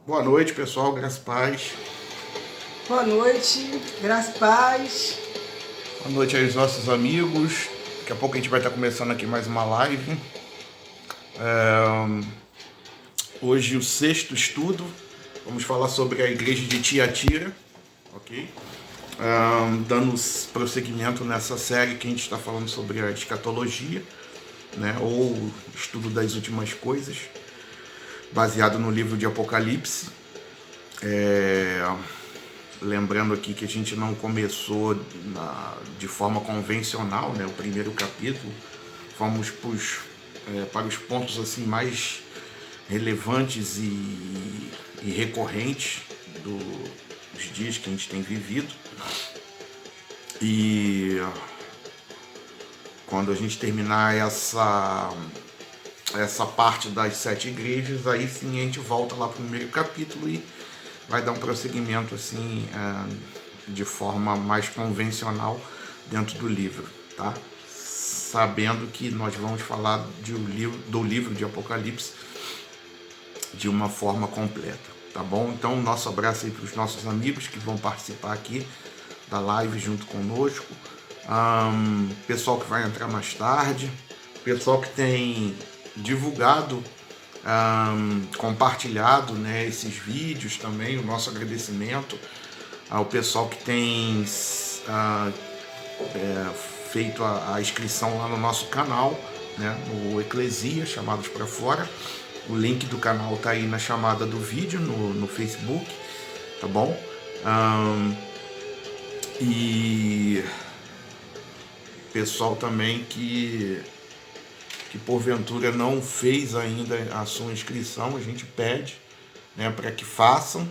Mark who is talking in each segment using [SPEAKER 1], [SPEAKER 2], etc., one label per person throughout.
[SPEAKER 1] Boa noite, pessoal, graças e paz.
[SPEAKER 2] Boa noite, graças e paz.
[SPEAKER 1] Boa noite aos nossos amigos. Daqui a pouco a gente vai estar começando aqui mais uma live. Hoje o sexto estudo. Vamos falar sobre a igreja de Tiatira, ok? Dando prosseguimento nessa série que a gente está falando sobre a escatologia, né? Ou estudo das últimas coisas, baseado no livro de Apocalipse. Lembrando aqui que a gente não começou de forma convencional, né? O primeiro capítulo, fomos para os pontos assim mais relevantes e recorrentes dos dias que a gente tem vivido. E quando a gente terminar essa parte das 7 igrejas, aí sim a gente volta lá para o primeiro capítulo e vai dar um prosseguimento assim, de forma mais convencional dentro do livro, tá? Sabendo que nós vamos falar do livro de Apocalipse de uma forma completa, tá bom? Então, nosso abraço aí para os nossos amigos que vão participar aqui da live junto conosco, pessoal que vai entrar mais tarde, pessoal que tem divulgado, compartilhado, né, esses vídeos também, o nosso agradecimento ao pessoal que tem feito a inscrição lá no nosso canal, né, no Eclesia, Chamados para Fora. O link do canal tá aí na chamada do vídeo no Facebook, tá bom? E pessoal também que porventura não fez ainda a sua inscrição, a gente pede, né, para que façam,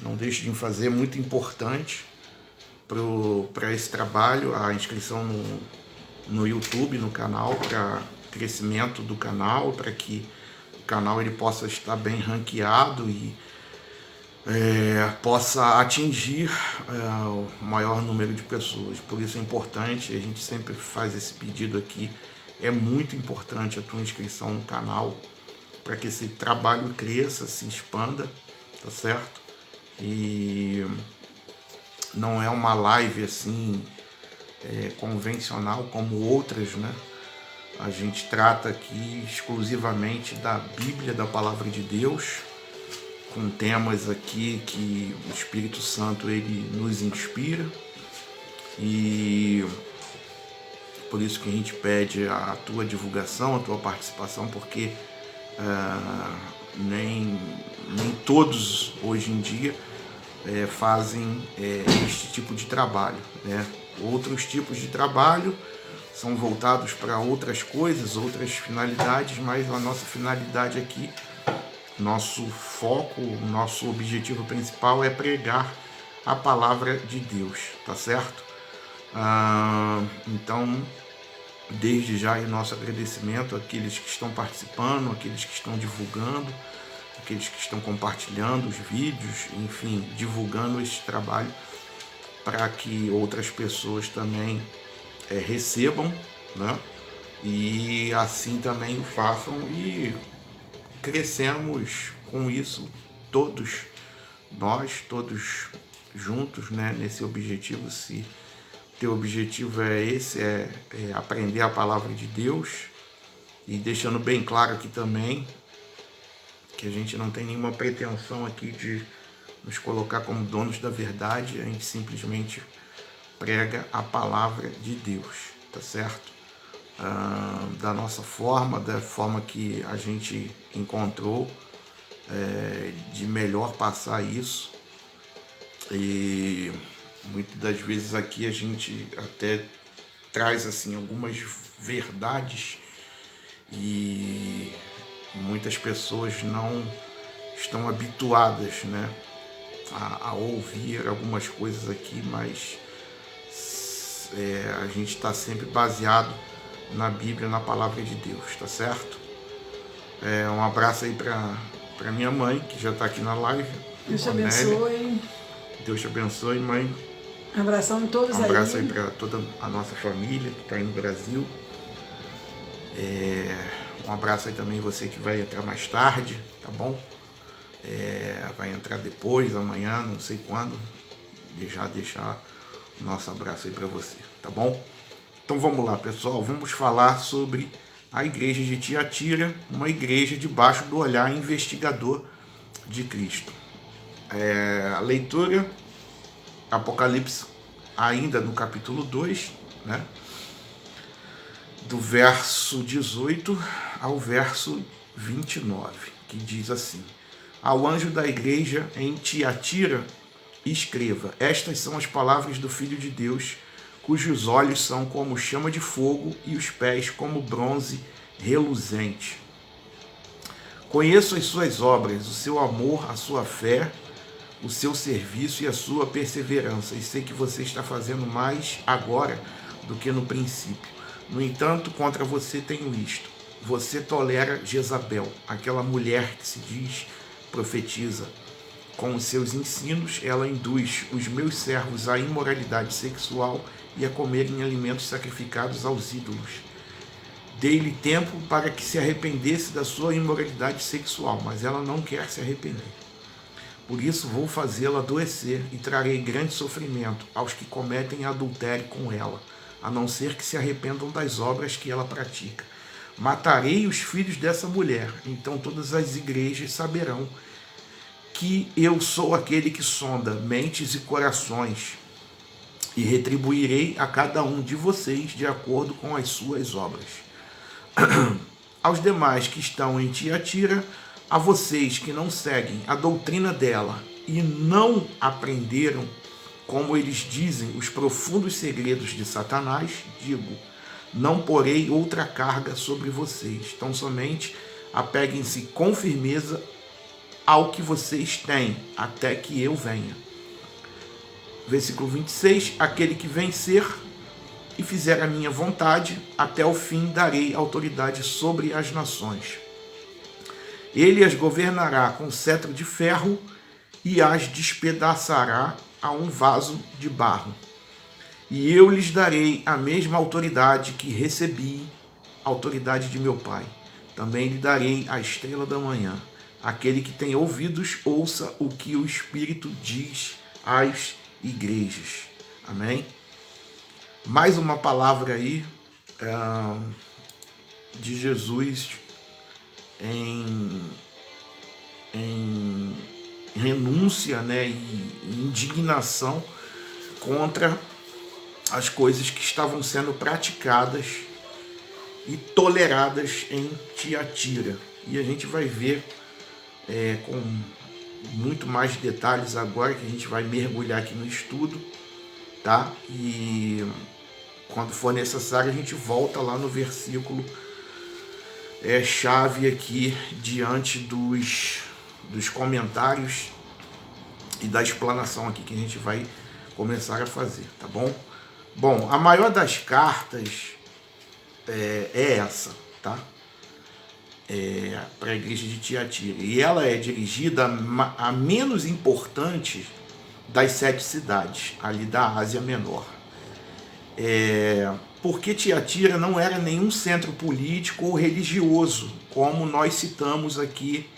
[SPEAKER 1] não deixem de fazer, é muito importante para esse trabalho, a inscrição no YouTube, no canal, para crescimento do canal, para que o canal ele possa estar bem ranqueado e possa atingir o maior número de pessoas. Por isso é importante, a gente sempre faz esse pedido aqui. É muito importante a tua inscrição no canal para que esse trabalho cresça, se expanda, tá certo? E não é uma live assim convencional como outras, né? A gente trata aqui exclusivamente da Bíblia, da Palavra de Deus, com temas aqui que o Espírito Santo ele nos inspira, e por isso que a gente pede a tua divulgação, a tua participação, porque nem todos hoje em dia fazem este tipo de trabalho, né? Outros tipos de trabalho são voltados para outras coisas, outras finalidades, mas a nossa finalidade aqui, nosso foco, nosso objetivo principal é pregar a palavra de Deus, tá certo? Então, desde já, o nosso agradecimento àqueles que estão participando, àqueles que estão divulgando, aqueles que estão compartilhando os vídeos, enfim, divulgando este trabalho para que outras pessoas também recebam, né? E assim também o façam e crescemos com isso todos, nós todos juntos, né? Nesse objetivo, se teu objetivo é esse, é aprender a palavra de Deus, e deixando bem claro aqui também que a gente não tem nenhuma pretensão aqui de nos colocar como donos da verdade, a gente simplesmente prega a palavra de Deus, tá certo? Da nossa forma, da forma que a gente encontrou de melhor passar isso. E muitas das vezes aqui a gente até traz assim algumas verdades e muitas pessoas não estão habituadas, né, a ouvir algumas coisas aqui, mas a gente está sempre baseado na Bíblia, na palavra de Deus, tá certo? Um abraço aí para minha mãe, que já está aqui na live.
[SPEAKER 2] Deus te abençoe.
[SPEAKER 1] Deus te abençoe, mãe.
[SPEAKER 2] Um abração em todos aí.
[SPEAKER 1] Um abraço aí para toda a nossa família que está aí no Brasil. Um abraço aí também você que vai entrar mais tarde, tá bom? vai entrar depois, amanhã, não sei quando. Deixar o nosso abraço aí para você, tá bom? Então vamos lá, pessoal, vamos falar sobre a igreja de Tiatira, uma igreja debaixo do olhar investigador de Cristo. A leitura, Apocalipse, ainda no capítulo 2, né? Do verso 18 ao verso 29, que diz assim: ao anjo da igreja em Tiatira escreva: estas são as palavras do Filho de Deus, cujos olhos são como chama de fogo e os pés como bronze reluzente. Conheço as suas obras, o seu amor, a sua fé, o seu serviço e a sua perseverança, e sei que você está fazendo mais agora do que no princípio. No entanto, contra você tenho isto: você tolera Jezabel, aquela mulher que se diz profetiza. Com os seus ensinos, ela induz os meus servos à imoralidade sexual e a comerem alimentos sacrificados aos ídolos. Dei-lhe tempo para que se arrependesse da sua imoralidade sexual, mas ela não quer se arrepender. Por isso vou fazê-la adoecer e trarei grande sofrimento aos que cometem adultério com ela, a não ser que se arrependam das obras que ela pratica. Matarei os filhos dessa mulher, então todas as igrejas saberão que eu sou aquele que sonda mentes e corações, e retribuirei a cada um de vocês de acordo com as suas obras. Aos demais que estão em Tiatira, a vocês que não seguem a doutrina dela e não aprenderam, como eles dizem, os profundos segredos de Satanás, digo: não porei outra carga sobre vocês, tão somente apeguem-se com firmeza ao que vocês têm, até que eu venha. Versículo 26, aquele que vencer e fizer a minha vontade, até o fim darei autoridade sobre as nações. Ele as governará com cetro de ferro e as despedaçará a um vaso de barro. E eu lhes darei a mesma autoridade que recebi, a autoridade de meu Pai. Também lhe darei a estrela da manhã. Aquele que tem ouvidos, ouça o que o Espírito diz às igrejas. Amém? Mais uma palavra aí de Jesus em renúncia, né, e indignação contra as coisas que estavam sendo praticadas e toleradas em Tiatira. E a gente vai ver com muito mais detalhes agora, que a gente vai mergulhar aqui no estudo, tá? E quando for necessário a gente volta lá no versículo chave aqui, diante dos comentários e da explanação aqui que a gente vai começar a fazer, tá bom? Bom, a maior das cartas é essa, tá? Para a igreja de Tiatira, e ela é dirigida a menos importante das 7 cidades ali da Ásia Menor, porque Tiatira não era nenhum centro político ou religioso, como nós citamos aqui,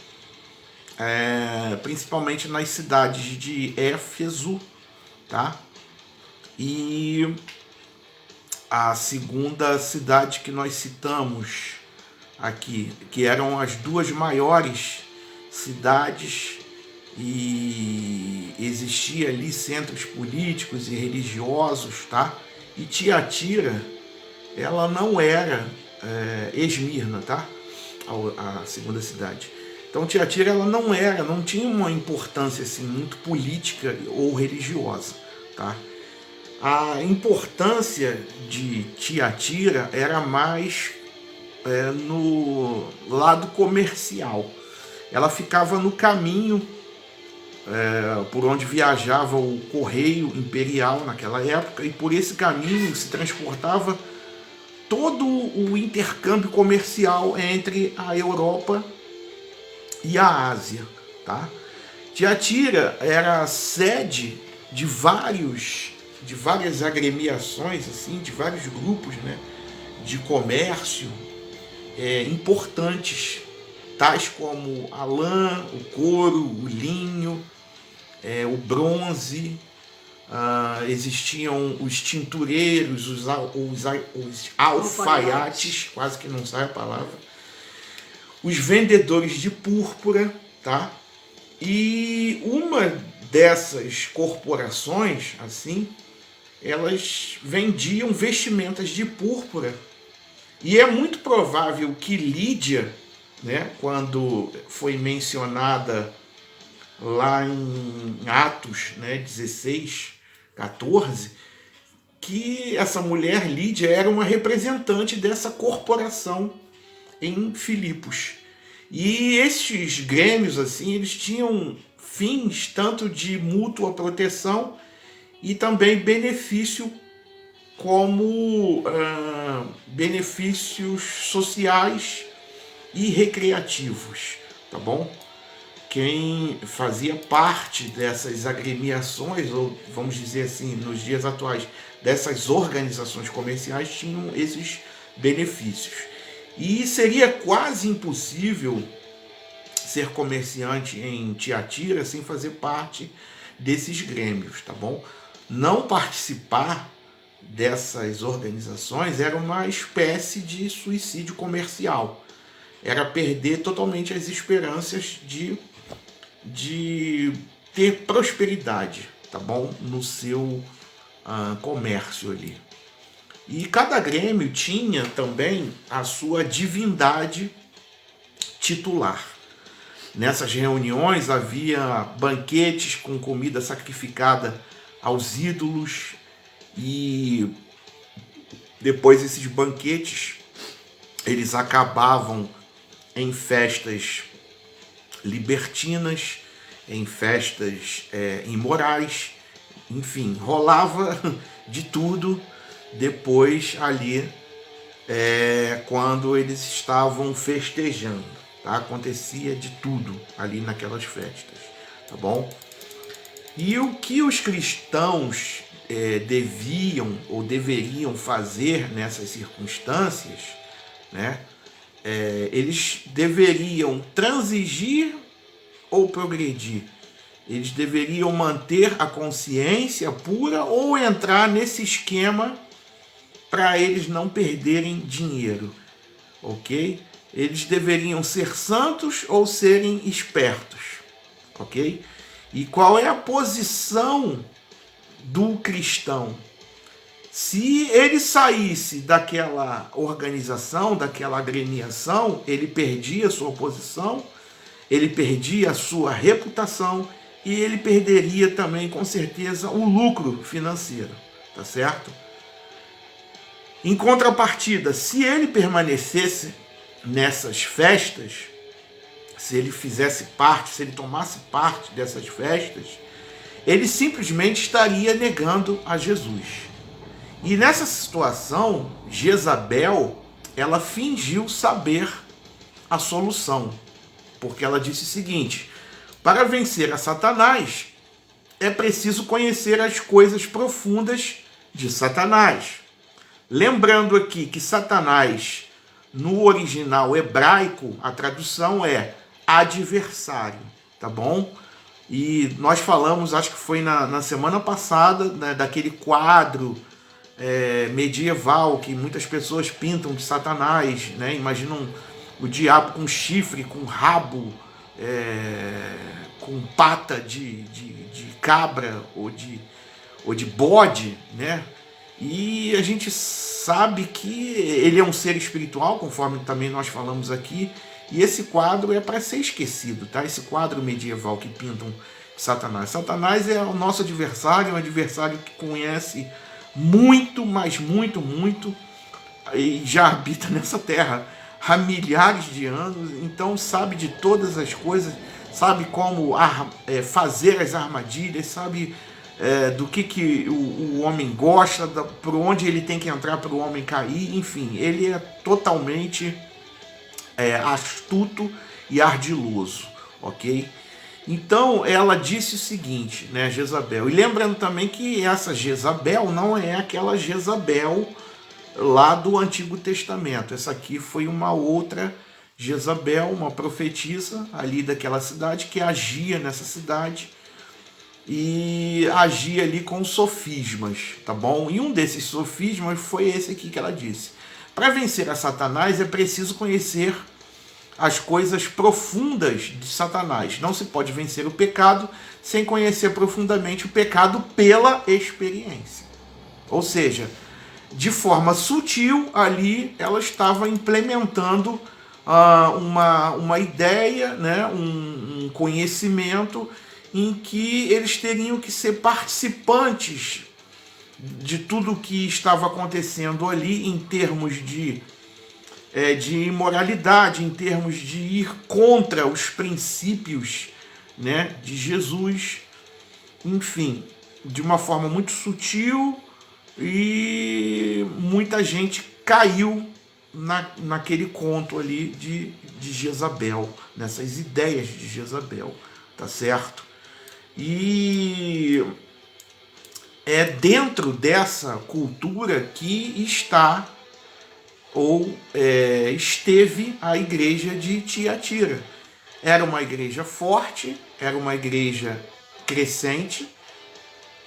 [SPEAKER 1] principalmente nas cidades de Éfeso, tá? E a segunda cidade que nós citamos aqui, que eram as duas maiores cidades, e existia ali centros políticos e religiosos, tá? E Tiatira, ela não era Esmirna, tá? A segunda cidade. Então Tiatira, ela não tinha uma importância assim muito política ou religiosa, tá? A importância de Tiatira era mais no lado comercial. Ela ficava no caminho por onde viajava o correio imperial naquela época, e por esse caminho se transportava todo o intercâmbio comercial entre a Europa e a Ásia, tá? Tiatira era sede de várias agremiações, assim, de vários grupos, né, de comércio importantes, tais como a lã, o couro, o linho, o bronze. Existiam os tintureiros, os alfaiates, quase que não sai a palavra, os vendedores de púrpura, tá? E uma dessas corporações, assim, elas vendiam vestimentas de púrpura. E é muito provável que Lídia, né, quando foi mencionada lá em Atos, né, 16, 14, que essa mulher Lídia era uma representante dessa corporação em Filipos. E estes grêmios, assim, eles tinham fins tanto de mútua proteção e também benefício, como benefícios sociais e recreativos, tá bom? Quem fazia parte dessas agremiações, ou vamos dizer assim, nos dias atuais, dessas organizações comerciais, tinham esses benefícios. E seria quase impossível ser comerciante em Tiatira sem fazer parte desses grêmios, tá bom? Não participar dessas organizações era uma espécie de suicídio comercial. Era perder totalmente as esperanças de ter prosperidade, tá bom? No seu comércio ali. E cada grêmio tinha também a sua divindade titular. Nessas reuniões havia banquetes com comida sacrificada aos ídolos, e depois esses banquetes eles acabavam em festas libertinas, em festas imorais, enfim, rolava de tudo depois ali, quando eles estavam festejando, tá? Acontecia de tudo ali naquelas festas, tá bom? E o que os cristãos deviam ou deveriam fazer nessas circunstâncias, né? Eles deveriam transigir ou progredir. Eles deveriam manter a consciência pura ou entrar nesse esquema para eles não perderem dinheiro, ok? Eles deveriam ser santos ou serem espertos, ok? E qual é a posição do cristão? Se ele saísse daquela organização, daquela agremiação, ele perdia a sua posição, ele perdia a sua reputação e ele perderia também, com certeza, o lucro financeiro, tá certo? Em contrapartida, se ele permanecesse nessas festas, se ele fizesse parte, se ele tomasse parte dessas festas, ele simplesmente estaria negando a Jesus. E nessa situação, Jezabel, ela fingiu saber a solução, porque ela disse o seguinte: para vencer a Satanás, é preciso conhecer as coisas profundas de Satanás. Lembrando aqui que Satanás, no original hebraico, a tradução é adversário, tá bom? E nós falamos, acho que foi na semana passada, né, daquele quadro medieval que muitas pessoas pintam de Satanás, né? Imaginam o diabo com chifre, com rabo, com pata de cabra ou de bode, né? E a gente sabe que ele é um ser espiritual, conforme também nós falamos aqui, e esse quadro é para ser esquecido, tá? Esse quadro medieval que pintam Satanás. Satanás é o nosso adversário, um adversário que conhece muito, mas muito, e já habita nessa terra há milhares de anos, então sabe de todas as coisas, sabe como fazer as armadilhas, sabe do que o homem gosta, por onde ele tem que entrar para o homem cair, enfim, ele é totalmente astuto e ardiloso, ok? Então ela disse o seguinte, né, Jezabel, e lembrando também que essa Jezabel não é aquela Jezabel lá do Antigo Testamento, essa aqui foi uma outra Jezabel, uma profetisa ali daquela cidade, que agia nessa cidade e agia ali com sofismas, tá bom? E um desses sofismas foi esse aqui que ela disse. Para vencer a Satanás é preciso conhecer as coisas profundas de Satanás. Não se pode vencer o pecado sem conhecer profundamente o pecado pela experiência. Ou seja, de forma sutil ali ela estava implementando uma ideia, né, um conhecimento em que eles teriam que ser participantes de tudo o que estava acontecendo ali em termos de imoralidade, em termos de ir contra os princípios, né, de Jesus, enfim, de uma forma muito sutil, e muita gente caiu naquele conto ali de Jezabel, nessas ideias de Jezabel, tá certo? E é dentro dessa cultura que está esteve a igreja de Tiatira. Era uma igreja forte, era uma igreja crescente.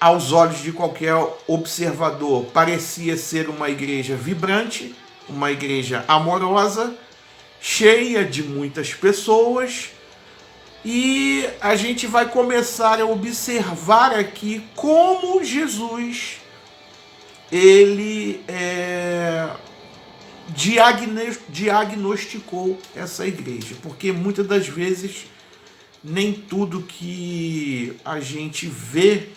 [SPEAKER 1] Aos olhos de qualquer observador, parecia ser uma igreja vibrante, uma igreja amorosa, cheia de muitas pessoas. E a gente vai começar a observar aqui como Jesus ele diagnosticou essa igreja, porque muitas das vezes nem tudo que a gente vê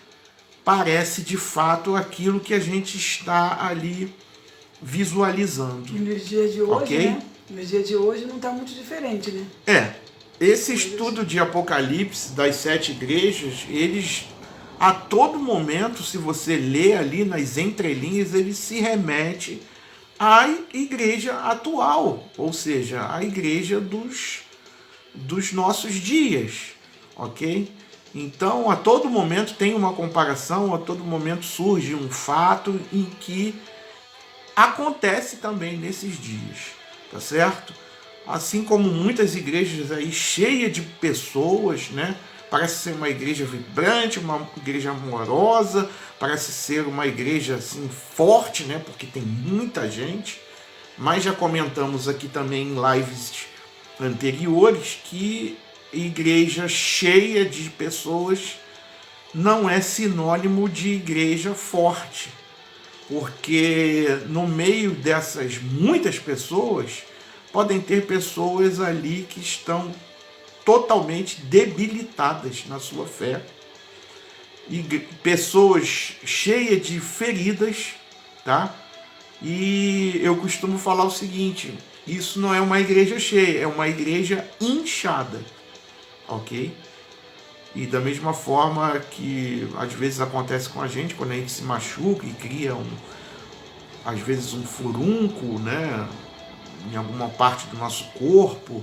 [SPEAKER 1] parece de fato aquilo que a gente está ali visualizando.
[SPEAKER 2] E nos dias de hoje,
[SPEAKER 1] okay?
[SPEAKER 2] né? Nos dias de hoje não está muito diferente, né?
[SPEAKER 1] Esse estudo de Apocalipse das 7 igrejas, eles a todo momento, se você lê ali nas entrelinhas, ele se remete à igreja atual, ou seja, à igreja dos nossos dias, ok? Então, a todo momento tem uma comparação, a todo momento surge um fato em que acontece também nesses dias, tá certo? Assim como muitas igrejas aí cheias de pessoas, né? Parece ser uma igreja vibrante, uma igreja amorosa, parece ser uma igreja assim forte, né? Porque tem muita gente. Mas já comentamos aqui também em lives anteriores que igreja cheia de pessoas não é sinônimo de igreja forte, porque no meio dessas muitas pessoas podem ter pessoas ali que estão totalmente debilitadas na sua fé, e pessoas cheias de feridas, tá? E eu costumo falar o seguinte: isso não é uma igreja cheia, é uma igreja inchada. Ok? E da mesma forma que às vezes acontece com a gente, quando a gente se machuca e cria às vezes um furúnculo, né, em alguma parte do nosso corpo,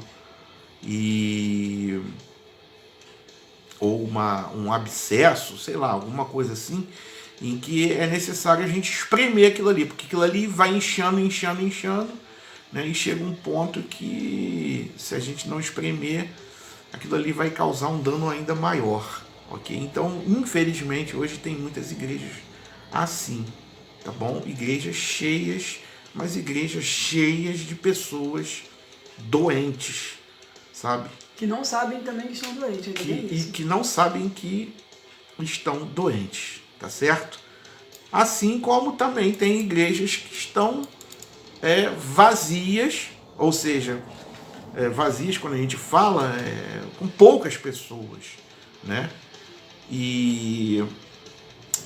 [SPEAKER 1] ou um abscesso, sei lá, alguma coisa assim, em que é necessário a gente espremer aquilo ali, porque aquilo ali vai inchando, né, e chega um ponto que, se a gente não espremer, aquilo ali vai causar um dano ainda maior, ok? Então, infelizmente, hoje tem muitas igrejas assim, tá bom? Igrejas cheias, mas igrejas cheias de pessoas doentes, sabe?
[SPEAKER 2] Que não sabem também que estão doentes.
[SPEAKER 1] E que não sabem que estão doentes, tá certo? Assim como também tem igrejas que estão vazias, ou seja, vazias quando a gente fala com poucas pessoas, né?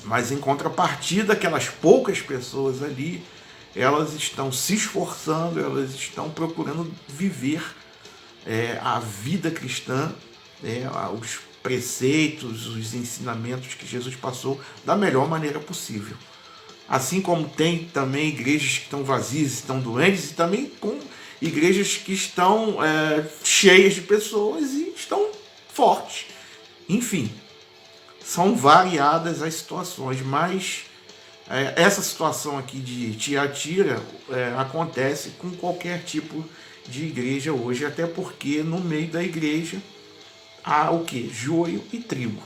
[SPEAKER 1] Mas em contrapartida, aquelas poucas pessoas ali, elas estão se esforçando, elas estão procurando viver a vida cristã, os preceitos, os ensinamentos que Jesus passou da melhor maneira possível. Assim como tem também igrejas que estão vazias, estão doentes, e também com igrejas que estão cheias de pessoas e estão fortes. Enfim, são variadas as situações, mas essa situação aqui de Tiatira acontece com qualquer tipo de igreja hoje, até porque no meio da igreja há o que? Joio e trigo,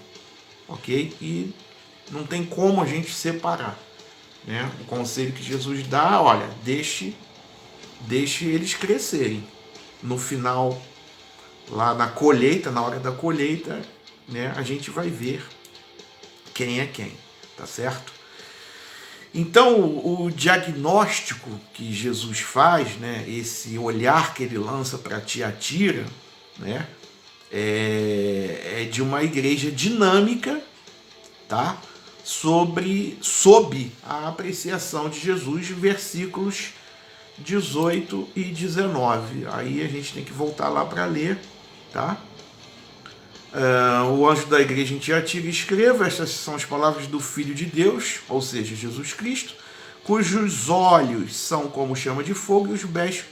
[SPEAKER 1] ok? E não tem como a gente separar, né? O conselho que Jesus dá, olha, deixe eles crescerem. No final, lá na colheita, na hora da colheita, né, a gente vai ver quem é quem, tá certo? Então, o diagnóstico que Jesus faz, né, esse olhar que ele lança para Tiatira, né, é de uma igreja dinâmica, tá? Sob a apreciação de Jesus, versículos 18 e 19. Aí a gente tem que voltar lá para ler, tá? O anjo da igreja em Tiatira escreva: estas são as palavras do Filho de Deus, ou seja, Jesus Cristo, cujos olhos são como chama de fogo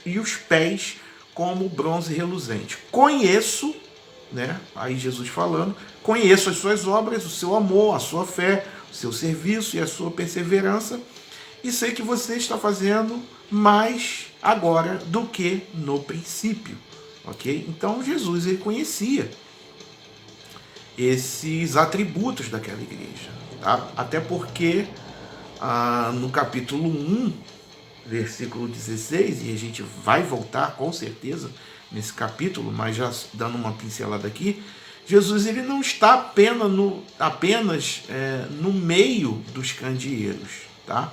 [SPEAKER 1] e os pés como bronze reluzente. Conheço, né? Aí Jesus falando, conheço as suas obras, o seu amor, a sua fé, o seu serviço e a sua perseverança, e sei que você está fazendo mais agora do que no princípio, ok? Então Jesus, ele conhecia esses atributos daquela igreja, tá? Até porque no capítulo 1, versículo 16, e a gente vai voltar com certeza nesse capítulo, mas já dando uma pincelada aqui, Jesus, ele não está apenas no meio dos candeeiros, tá?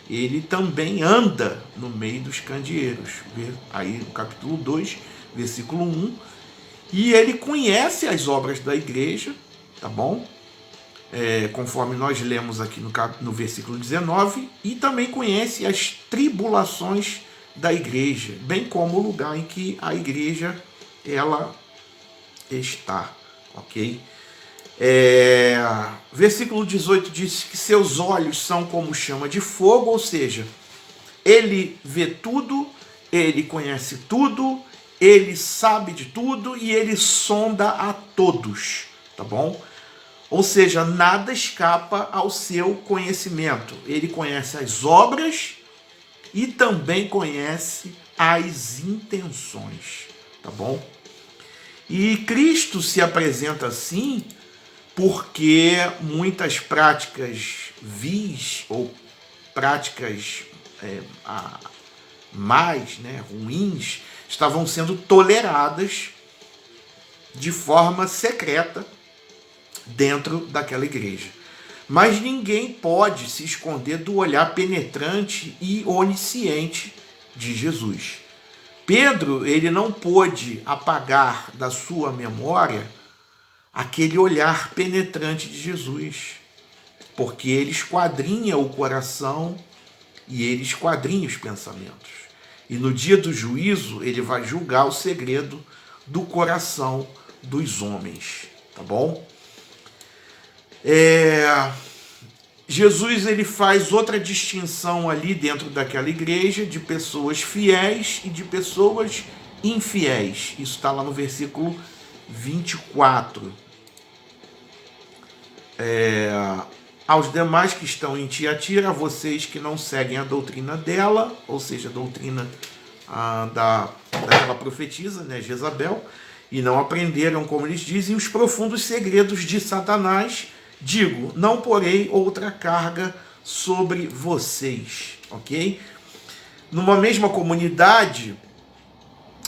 [SPEAKER 1] Ele também anda no meio dos candeeiros. Aí no capítulo 2, versículo 1, e ele conhece as obras da igreja, tá bom? Conforme nós lemos aqui no versículo 19, e também conhece as tribulações da igreja, bem como o lugar em que a igreja ela está, ok? Versículo 18 diz que seus olhos são como chama de fogo, ou seja, ele vê tudo, ele conhece tudo, ele sabe de tudo e ele sonda a todos, tá bom? Ou seja, nada escapa ao seu conhecimento. Ele conhece as obras e também conhece as intenções, tá bom? E Cristo se apresenta assim porque muitas práticas vis ou práticas mais, né, ruins estavam sendo toleradas de forma secreta dentro daquela igreja. Mas ninguém pode se esconder do olhar penetrante e onisciente de Jesus. Pedro, ele não pôde apagar da sua memória aquele olhar penetrante de Jesus, porque ele esquadrinha o coração e ele esquadrinha os pensamentos. E no dia do juízo, ele vai julgar o segredo do coração dos homens, tá bom? Jesus, ele faz outra distinção ali dentro daquela igreja de pessoas fiéis e de pessoas infiéis. Isso está lá no versículo 24. Aos demais que estão em Tiatira, vocês que não seguem a doutrina dela, ou seja, a doutrina daquela profetisa, né, Jezabel, e não aprenderam, como eles dizem, os profundos segredos de Satanás, digo, não porei outra carga sobre vocês, ok? Numa mesma comunidade,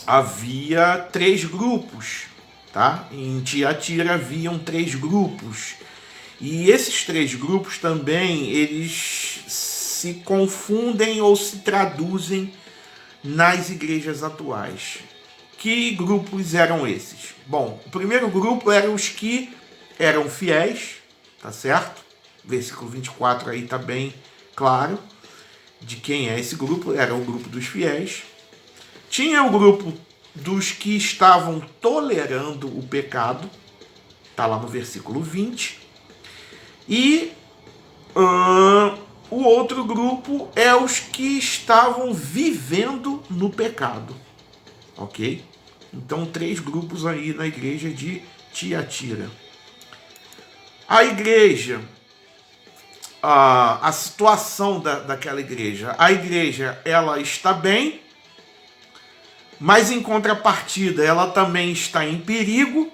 [SPEAKER 1] havia 3 grupos, tá? Em Tiatira haviam 3 grupos. E esses 3 grupos também, eles se confundem ou se traduzem nas igrejas atuais. Que grupos eram esses? Bom, o primeiro grupo eram os que eram fiéis, tá certo? Versículo 24 aí tá bem claro de quem é esse grupo. Era o grupo dos fiéis. Tinha o grupo dos que estavam tolerando o pecado, tá lá no versículo 20. E o outro grupo é os que estavam vivendo no pecado, ok? Então, 3 grupos aí na igreja de Tiatira. A igreja, a situação daquela igreja. A igreja, ela está bem, mas em contrapartida ela também está em perigo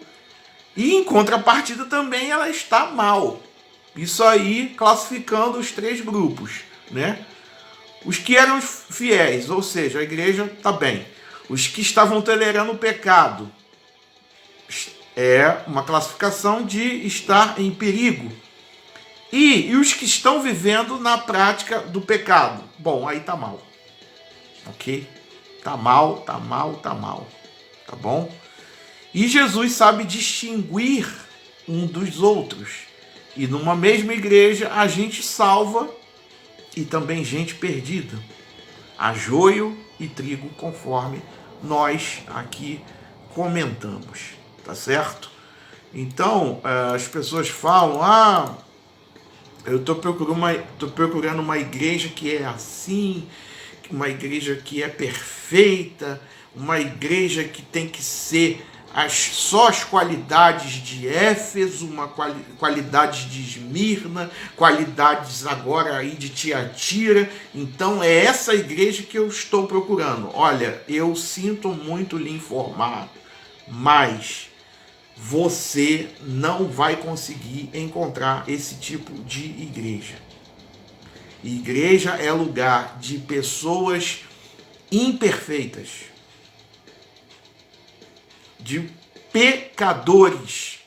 [SPEAKER 1] e em contrapartida também ela está mal. Isso aí classificando os 3 grupos, né? Os que eram fiéis, ou seja, a igreja está bem. Os que estavam tolerando o pecado, é uma classificação de estar em perigo. E os que estão vivendo na prática do pecado. Bom, aí tá mal. Ok? Tá mal. Tá bom? E Jesus sabe distinguir um dos outros. E numa mesma igreja a gente salva e também gente perdida. Há joio e trigo, conforme nós aqui comentamos. Tá certo? Então, as pessoas falam, eu estou procurando uma igreja que é assim, uma igreja que é perfeita, uma igreja que tem que ser só as qualidades de Éfeso, qualidades de Esmirna, qualidades agora aí de Tiatira. Então é essa igreja que eu estou procurando. Olha, eu sinto muito lhe informar, mas você não vai conseguir encontrar esse tipo de igreja. Igreja é lugar de pessoas imperfeitas, de pecadores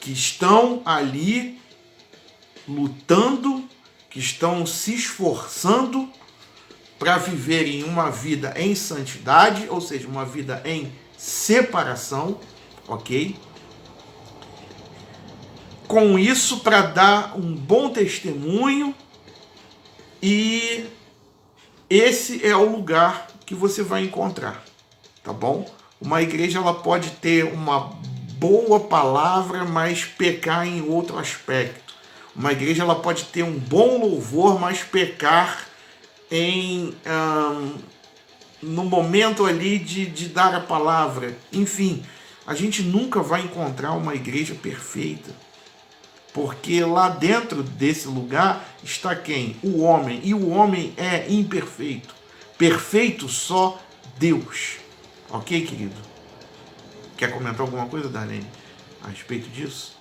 [SPEAKER 1] que estão ali lutando, que estão se esforçando para viverem uma vida em santidade, ou seja, uma vida em separação, ok? Com isso, para dar um bom testemunho, e esse é o lugar que você vai encontrar, tá bom? Uma igreja ela pode ter uma boa palavra, mas pecar em outro aspecto. Uma igreja ela pode ter um bom louvor, mas pecar no momento ali de dar a palavra. Enfim, a gente nunca vai encontrar uma igreja perfeita, porque lá dentro desse lugar está quem? O homem, e o homem é imperfeito. Perfeito só Deus. Ok, querido? Quer comentar alguma coisa, Darlene, a respeito disso?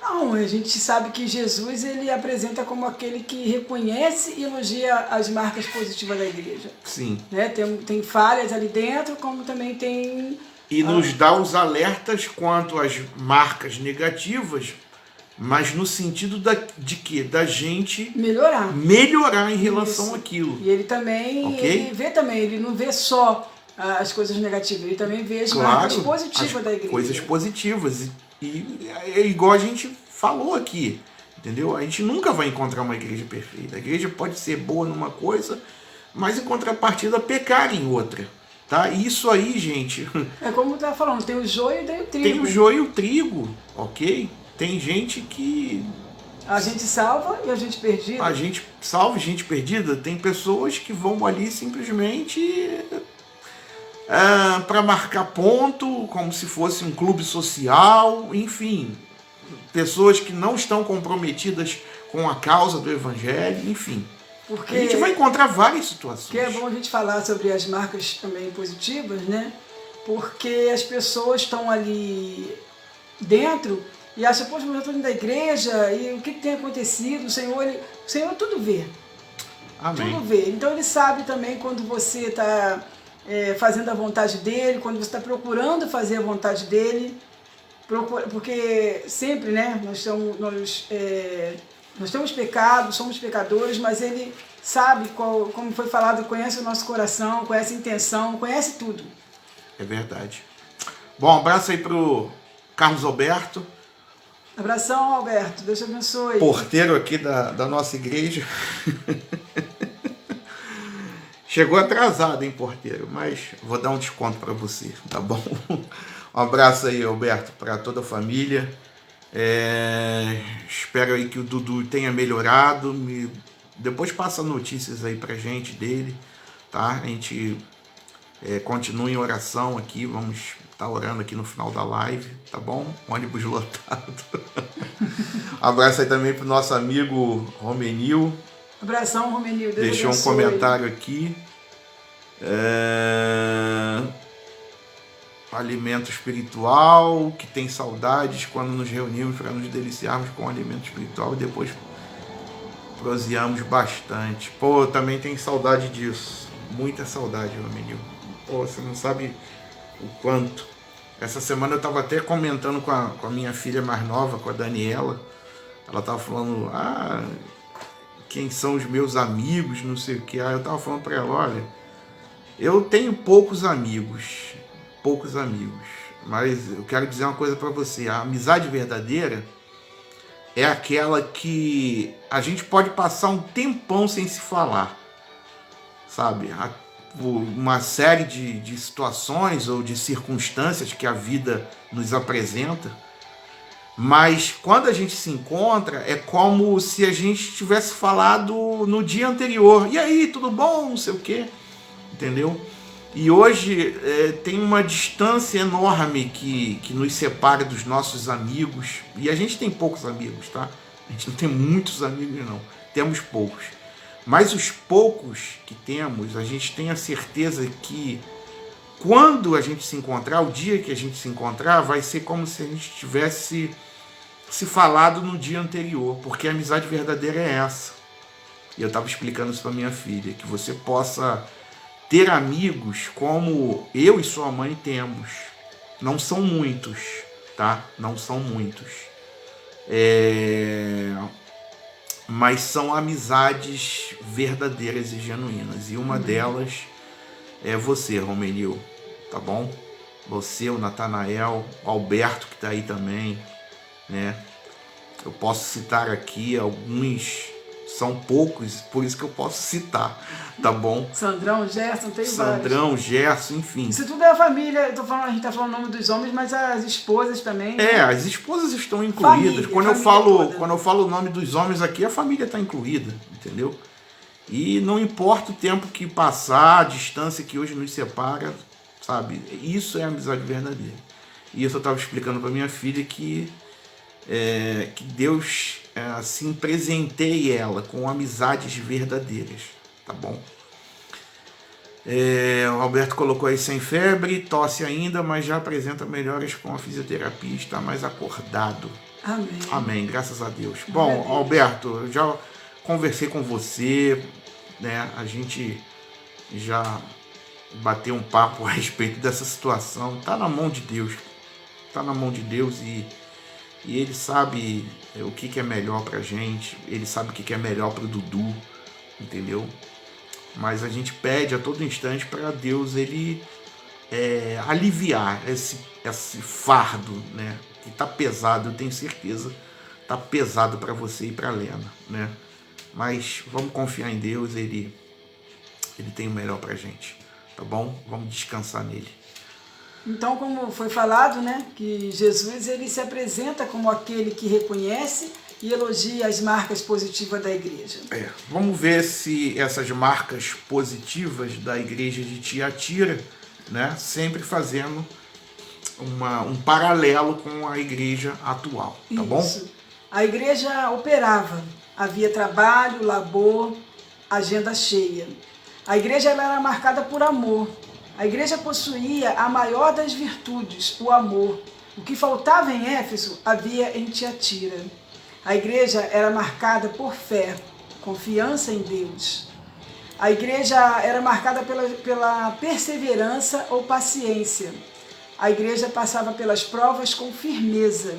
[SPEAKER 2] Não, a gente sabe que Jesus ele apresenta como aquele que reconhece e elogia as marcas positivas da igreja.
[SPEAKER 1] Sim.
[SPEAKER 2] Né? Tem falhas ali dentro, como também tem...
[SPEAKER 1] E nos dá os alertas quanto às marcas negativas, mas no sentido de quê? Da gente melhorar em relação àquilo.
[SPEAKER 2] E ele também, ele não vê só as coisas negativas, ele também vê as marcas positivas da igreja.
[SPEAKER 1] Coisas positivas. E é igual a gente falou aqui, entendeu? A gente nunca vai encontrar uma igreja perfeita. A igreja pode ser boa numa coisa, mas em contrapartida pecar em outra. Tá? Isso aí, gente...
[SPEAKER 2] É como tá falando, tem o joio e tem o trigo.
[SPEAKER 1] Tem o joio e o trigo, ok? Tem gente que...
[SPEAKER 2] A gente salva e a gente perdida.
[SPEAKER 1] A gente salva e a gente perdida. Tem pessoas que vão ali simplesmente para marcar ponto, como se fosse um clube social, enfim. Pessoas que não estão comprometidas com a causa do evangelho, enfim. Porque a gente vai encontrar várias situações.
[SPEAKER 2] Que é bom a gente falar sobre as marcas também positivas, né? Porque as pessoas estão ali dentro e acham, poxa, mas eu estou indo da igreja e o que tem acontecido? O Senhor tudo vê.
[SPEAKER 1] Amém.
[SPEAKER 2] Tudo vê. Então ele sabe também quando você está fazendo a vontade dele, quando você está procurando fazer a vontade dele. Porque sempre, né, nós temos pecado, somos pecadores, mas ele sabe, como foi falado, conhece o nosso coração, conhece a intenção, conhece tudo.
[SPEAKER 1] É verdade. Bom, abraço aí pro Carlos Alberto.
[SPEAKER 2] Abração, Alberto. Deus te abençoe.
[SPEAKER 1] Porteiro aqui da nossa igreja. Chegou atrasado, hein, porteiro? Mas vou dar um desconto para você, tá bom? Um abraço aí, Alberto, para toda a família. Espero aí que o Dudu tenha melhorado. Depois passa notícias aí pra gente dele, tá? A gente continua em oração aqui. Vamos estar orando aqui no final da live, tá bom? Ônibus lotado. Abraço aí também pro nosso amigo Romenil.
[SPEAKER 2] Abração, Romenil. Deus
[SPEAKER 1] deixou
[SPEAKER 2] abençoe.
[SPEAKER 1] Um comentário aqui. Alimento espiritual, que tem saudades quando nos reunimos para nos deliciarmos com o alimento espiritual e depois proseamos bastante. Pô, também tem saudade disso. Muita saudade, meu menino. Pô, você não sabe o quanto. Essa semana eu estava até comentando com a minha filha mais nova, com a Daniela. Ela estava falando, quem são os meus amigos, não sei o que. Aí eu estava falando para ela, olha, eu tenho poucos amigos, mas eu quero dizer uma coisa para você, a amizade verdadeira é aquela que a gente pode passar um tempão sem se falar, sabe? Uma série de situações ou de circunstâncias que a vida nos apresenta, mas quando a gente se encontra é como se a gente tivesse falado no dia anterior. E aí, tudo bom? Não sei o quê, entendeu? E hoje tem uma distância enorme que nos separa dos nossos amigos. E a gente tem poucos amigos, tá? A gente não tem muitos amigos, não. Temos poucos. Mas os poucos que temos, a gente tem a certeza que quando a gente se encontrar, o dia que a gente se encontrar, vai ser como se a gente tivesse se falado no dia anterior. Porque a amizade verdadeira é essa. E eu estava explicando isso para minha filha, que você possa ter amigos como eu e sua mãe temos. Não são muitos, tá? Não são muitos. Mas são amizades verdadeiras e genuínas. E uma delas é você, Romenil, tá bom? Você, o Natanael, o Alberto, que está aí também, né? Eu posso citar aqui alguns, são poucos, por isso que eu posso citar, tá bom?
[SPEAKER 2] Sandrão, Gerson, tem vários.
[SPEAKER 1] Sandrão, Gerson, enfim.
[SPEAKER 2] Isso tudo é a família, a gente está falando o nome dos homens, mas as esposas também. Né?
[SPEAKER 1] As esposas estão incluídas. Quando eu falo o nome dos homens aqui, a família está incluída, entendeu? E não importa o tempo que passar, a distância que hoje nos separa, sabe? Isso é amizade verdadeira. E isso eu estava explicando para minha filha que Deus assim presenteie ela com amizades verdadeiras, tá bom? O Alberto colocou aí sem febre, tosse ainda, mas já apresenta melhoras com a fisioterapia, está mais acordado.
[SPEAKER 2] Amém.
[SPEAKER 1] Amém, graças a Deus. Bom, Alberto, eu já conversei com você, né? A gente já bateu um papo a respeito dessa situação. Tá na mão de Deus. Tá na mão de Deus e Ele sabe o que é melhor pra gente. Ele sabe o que é melhor pro Dudu, entendeu? Mas a gente pede a todo instante para Deus ele aliviar esse fardo, né? Que tá pesado, eu tenho certeza, tá pesado para você e para Lena, né? Mas vamos confiar em Deus, ele tem o melhor pra gente, tá bom? Vamos descansar nele.
[SPEAKER 2] Então, como foi falado, né, que Jesus ele se apresenta como aquele que reconhece e elogia as marcas positivas da igreja.
[SPEAKER 1] Vamos ver se essas marcas positivas da igreja de Tiatira, né, sempre fazendo um paralelo com a igreja atual, tá
[SPEAKER 2] Isso.
[SPEAKER 1] Bom?
[SPEAKER 2] A igreja operava, havia trabalho, labor, agenda cheia. A igreja ela era marcada por amor. A igreja possuía a maior das virtudes, o amor. O que faltava em Éfeso havia em Tiatira. A igreja era marcada por fé, confiança em Deus. A igreja era marcada pela perseverança ou paciência. A igreja passava pelas provas com firmeza.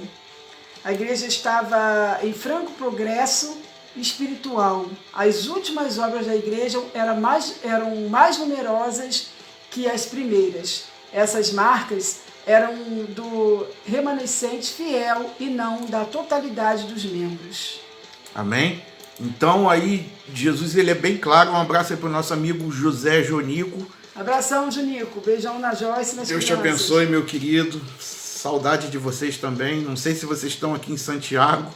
[SPEAKER 2] A igreja estava em franco progresso espiritual. As últimas obras da igreja eram mais numerosas que as primeiras. Essas marcas eram do remanescente fiel e não da totalidade dos membros.
[SPEAKER 1] Amém? Então aí Jesus ele é bem claro. Um abraço aí para o nosso amigo José Jonico.
[SPEAKER 2] Abração, Jonico. Beijão na Joyce e nas
[SPEAKER 1] Deus
[SPEAKER 2] crianças.
[SPEAKER 1] te abençoe, meu querido. Saudade de vocês também. Não sei se vocês estão aqui em Santiago.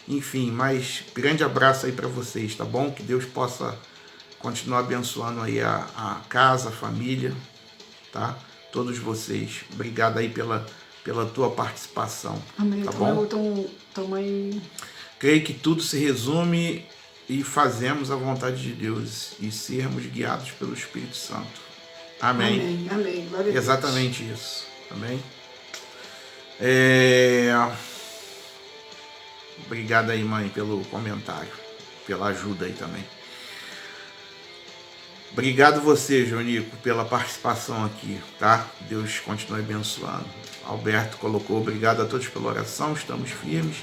[SPEAKER 1] Enfim, mas grande abraço aí para vocês, tá bom? Que Deus possa continuar abençoando aí a casa, a família, tá? Todos vocês. Obrigado aí pela tua participação.
[SPEAKER 2] Amém.
[SPEAKER 1] Tá bom?
[SPEAKER 2] Tamanho.
[SPEAKER 1] Creio que tudo se resume e fazemos a vontade de Deus e sermos guiados pelo Espírito Santo. Amém.
[SPEAKER 2] Amém. Amém. Glória a Deus.
[SPEAKER 1] Exatamente isso. Amém. Obrigado aí, mãe, pelo comentário, pela ajuda aí também. Obrigado você, Jonico, pela participação aqui, tá? Deus continue abençoando. Alberto colocou, obrigado a todos pela oração, estamos firmes.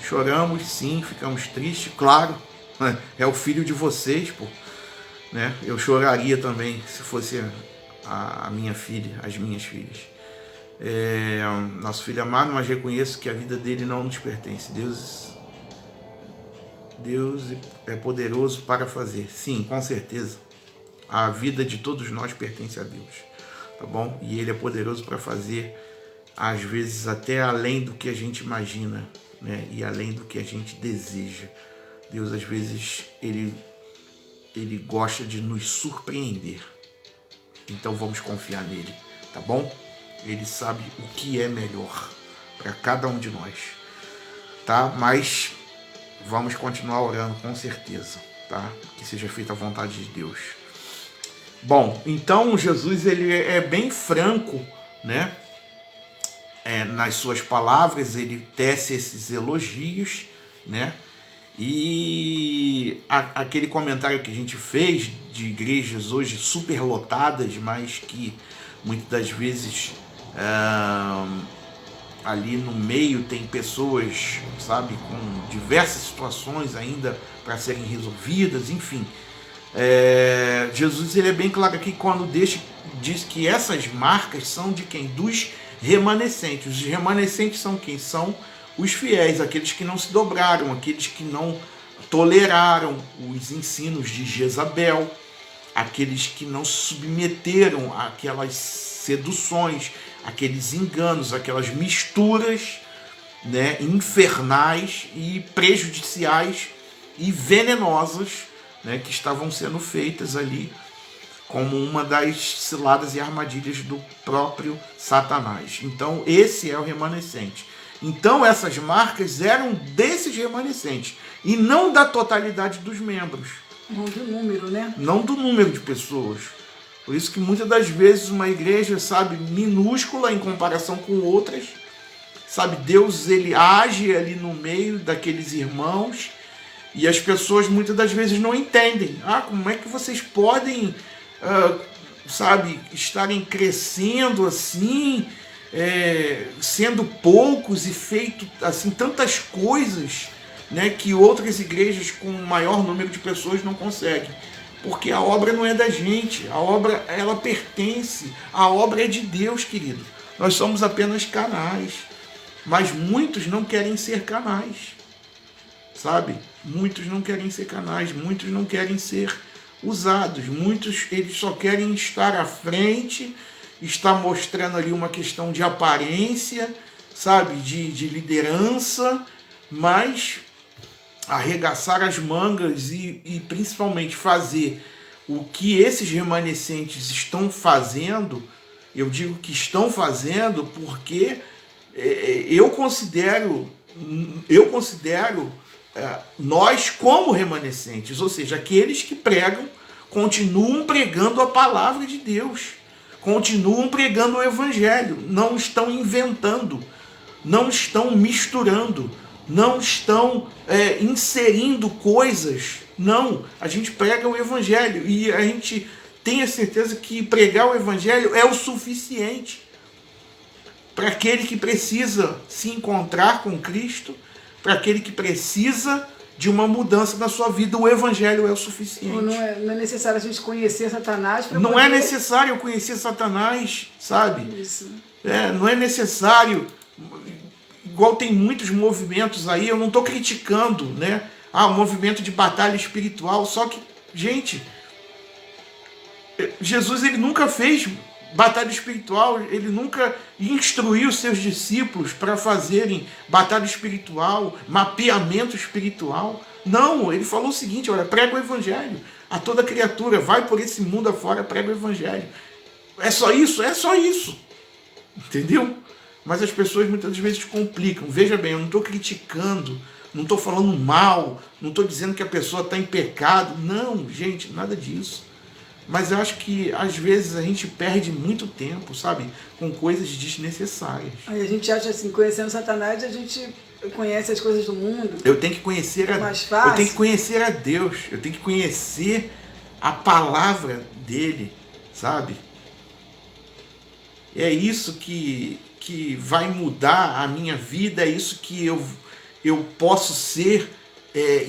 [SPEAKER 1] Choramos, sim, ficamos tristes, claro. É o filho de vocês, pô. Né? Eu choraria também se fosse a minha filha, as minhas filhas. Nosso filho amado, mas reconheço que a vida dele não nos pertence. Deus é poderoso para fazer. Sim, com certeza. A vida de todos nós pertence a Deus, tá bom? E Ele é poderoso para fazer, às vezes, até além do que a gente imagina, né? E além do que a gente deseja. Deus, às vezes, Ele gosta de nos surpreender. Então, vamos confiar nele, tá bom? Ele sabe o que é melhor para cada um de nós, tá? Mas vamos continuar orando, com certeza, tá? Que seja feita a vontade de Deus. Bom, então Jesus ele é bem franco, né? Nas suas palavras, ele tece esses elogios, né? E aquele comentário que a gente fez de igrejas hoje superlotadas, mas que muitas das vezes ali no meio tem pessoas, sabe, com diversas situações ainda para serem resolvidas, enfim. Jesus ele é bem claro aqui quando diz que essas marcas são de quem? Dos remanescentes. Os remanescentes são quem? São os fiéis, aqueles que não se dobraram, aqueles que não toleraram os ensinos de Jezabel, aqueles que não se submeteram àquelas seduções, aqueles enganos, aquelas misturas, né, infernais e prejudiciais e venenosas, né, que estavam sendo feitas ali como uma das ciladas e armadilhas do próprio Satanás. Então esse é o remanescente. Então essas marcas eram desses remanescentes e não da totalidade dos membros.
[SPEAKER 2] Não do número, né?
[SPEAKER 1] Não do número de pessoas. Por isso que muitas das vezes uma igreja, sabe, minúscula em comparação com outras, sabe, Deus ele age ali no meio daqueles irmãos e as pessoas muitas das vezes não entendem. Como é que vocês podem, sabe, estarem crescendo assim, sendo poucos e feito assim tantas coisas, né, que outras igrejas com maior número de pessoas não conseguem? Porque a obra não é da gente, a obra ela pertence, a obra é de Deus, querido. Nós somos apenas canais, mas muitos não querem ser canais, sabe? Muitos não querem ser canais, muitos não querem ser usados, muitos eles só querem estar à frente, estar mostrando ali uma questão de aparência, sabe? De liderança, mas arregaçar as mangas e principalmente fazer o que esses remanescentes estão fazendo. Eu digo que estão fazendo porque eu considero nós como remanescentes, ou seja, aqueles que pregam, continuam pregando a palavra de Deus, continuam pregando o evangelho, não estão inventando, não estão misturando, não estão inserindo coisas. Não, a gente prega o evangelho e a gente tem a certeza que pregar o evangelho é o suficiente para aquele que precisa se encontrar com Cristo, para aquele que precisa de uma mudança na sua vida. O evangelho é o suficiente.
[SPEAKER 2] Não é necessário a gente conhecer Satanás para
[SPEAKER 1] Não é necessário eu conhecer Satanás, sabe?
[SPEAKER 2] Isso.
[SPEAKER 1] Não é necessário. Igual tem muitos movimentos aí, eu não estou criticando, né? O movimento de batalha espiritual, só que, gente, Jesus ele nunca fez batalha espiritual, ele nunca instruiu os seus discípulos para fazerem batalha espiritual, mapeamento espiritual. Não, ele falou o seguinte: olha, prega o evangelho a toda criatura, vai por esse mundo afora, prega o evangelho. É só isso? É só isso. Entendeu? Mas as pessoas muitas vezes complicam. Veja bem, eu não estou criticando, não estou falando mal, não estou dizendo que a pessoa está em pecado. Não, gente, nada disso. Mas eu acho que às vezes a gente perde muito tempo, sabe, com coisas desnecessárias.
[SPEAKER 2] Aí a gente acha assim, conhecendo Satanás, a gente conhece as coisas do mundo.
[SPEAKER 1] Eu tenho que conhecer eu tenho que conhecer a Deus, eu tenho que conhecer a palavra dele, sabe? É isso que vai mudar a minha vida, é isso que eu posso ser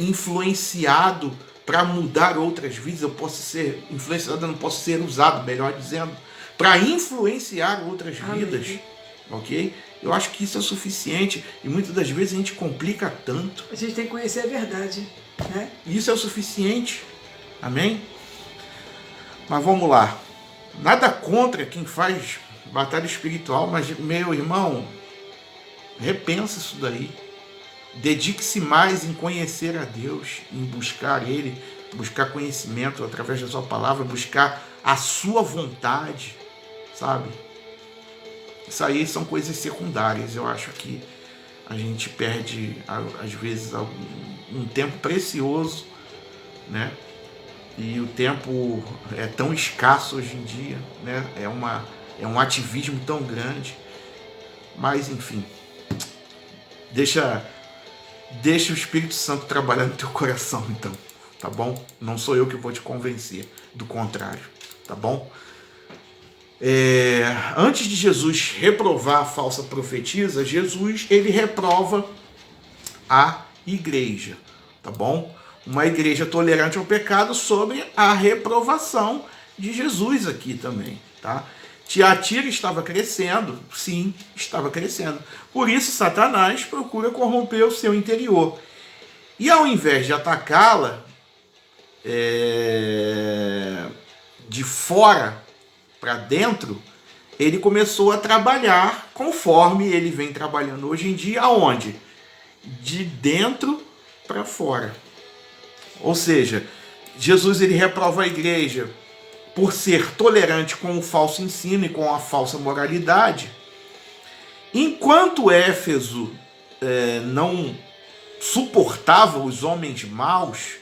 [SPEAKER 1] influenciado para mudar outras vidas, eu posso ser influenciado, eu não posso ser usado, melhor dizendo, para influenciar outras vidas, ok? Eu acho que isso é suficiente e muitas das vezes a gente complica tanto.
[SPEAKER 2] A gente tem que conhecer a verdade, né?
[SPEAKER 1] Isso é o suficiente, amém? Mas vamos lá, nada contra quem faz batalha espiritual, mas meu irmão, repensa isso daí. Dedique-se mais em conhecer a Deus, em buscar Ele, buscar conhecimento através da sua palavra, buscar a sua vontade, sabe? Isso aí são coisas secundárias. Eu acho que a gente perde, às vezes, um tempo precioso, né? E o tempo é tão escasso hoje em dia, né? É um ativismo tão grande. Mas, enfim, deixa o Espírito Santo trabalhar no teu coração, então, tá bom? Não sou eu que vou te convencer, do contrário, tá bom? Antes de Jesus reprovar a falsa profetisa, Jesus, ele reprova a igreja, tá bom? Uma igreja tolerante ao pecado sobre a reprovação de Jesus aqui também, tá? Tiatira estava crescendo, sim, estava crescendo. Por isso, Satanás procura corromper o seu interior. E ao invés de atacá-la de fora para dentro, ele começou a trabalhar conforme ele vem trabalhando hoje em dia, aonde? De dentro para fora. Ou seja, Jesus ele reprova a igreja por ser tolerante com o falso ensino e com a falsa moralidade, enquanto Éfeso não suportava os homens maus